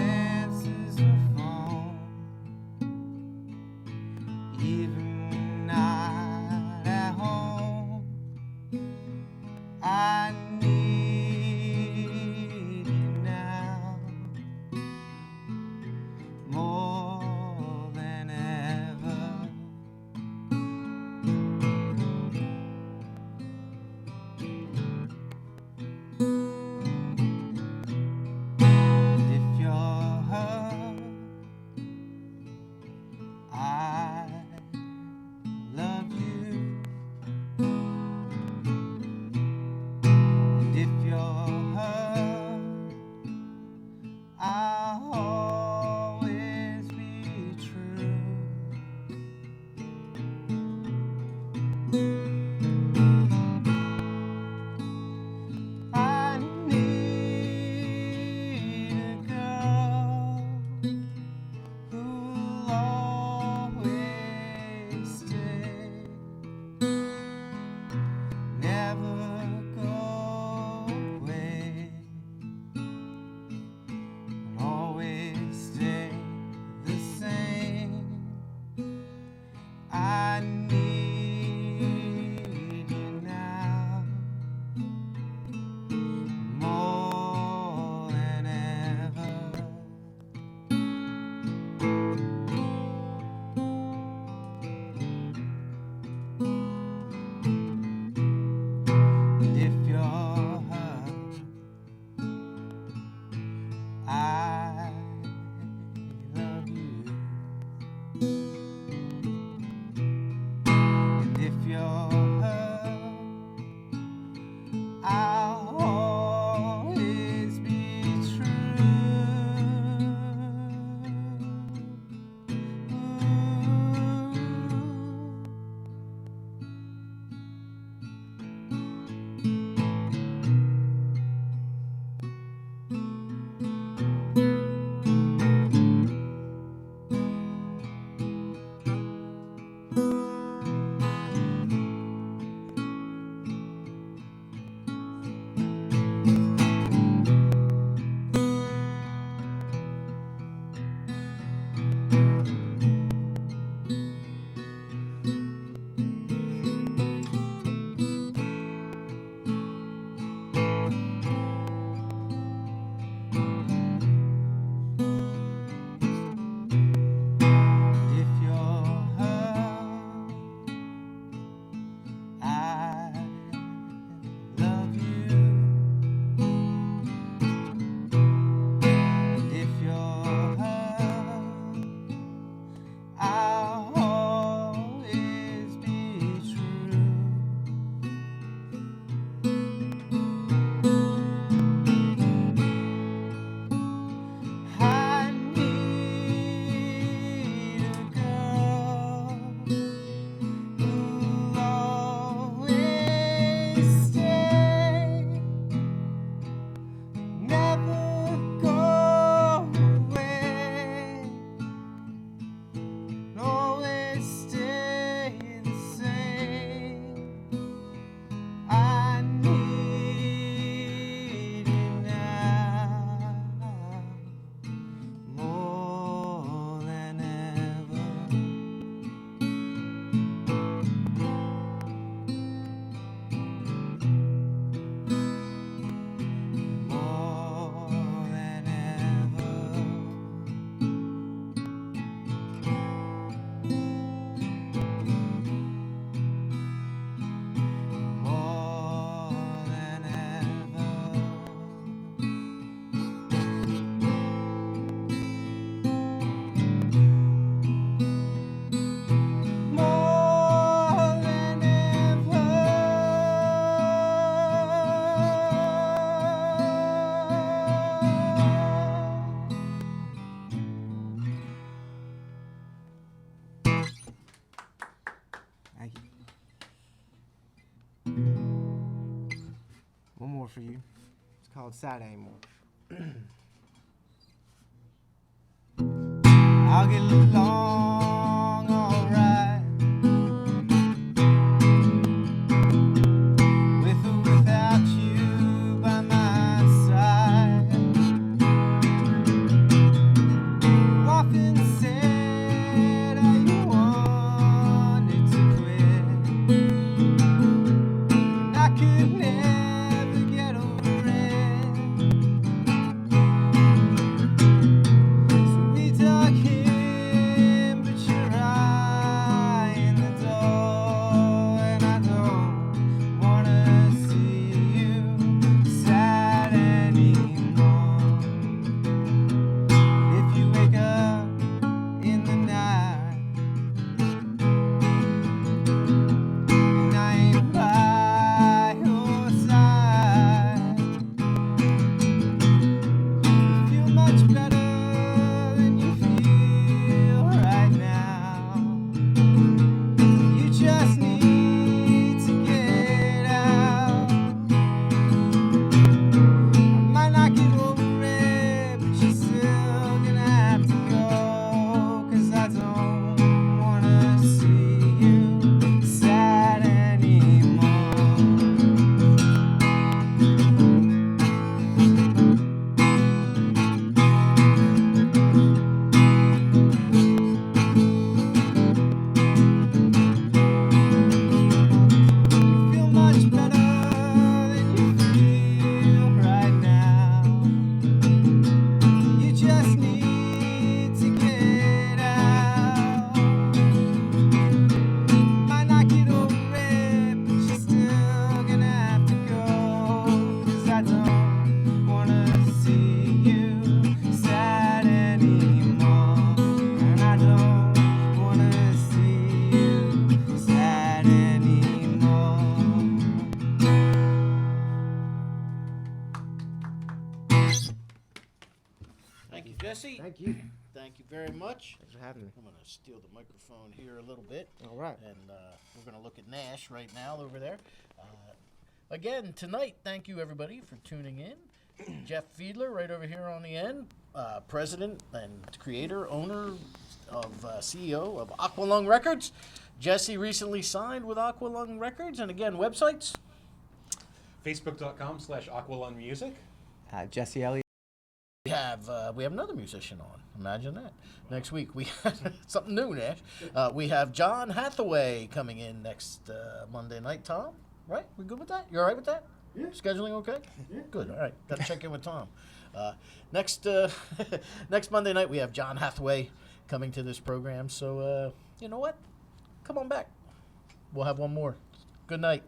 for you. It's called Sad Anymore. I'll get along alright with or without you by my side. You often said how you wanted to quit, and I could never get over it. So we dug in, but you're right in the door, and I don't wanna see you sad anymore. If you wake up in the night and I ain't by your side, you feel much better than you feel right now. You just need to get out. I might not get over it, but you're still gonna have to go, 'cause I don't wanna see you sad anymore. You feel much better than you feel right now. You just need to get out. Might not get over it, but you're still gonna have to go, 'cause I don't wanna see you sad anymore. And I don't wanna see you sad anymore. Thank you, Jesse. Thank you. Thank you very much. Thanks for having me. I'm going to steal the microphone here a little bit. All right. And we're going to look at Nash right now over there. Again, tonight, thank you, everybody, for tuning in. Jeff Fiedler right over here on the end, president and creator, owner of CEO of Aqualung Records. Jesse recently signed with Aqualung Records. And again, websites. Facebook.com/Aqualunmusic. Jesse Elliott. We have another musician on. Imagine that. Next week we have something new, Nash. We have John Hathaway coming in next Monday night. Tom, right? We good with that? You all right with that? Yeah. Scheduling okay? Yeah. Good. All right. Got to check in with Tom. Next next Monday night we have John Hathaway coming to this program. So you know what? Come on back. We'll have one more. Good night.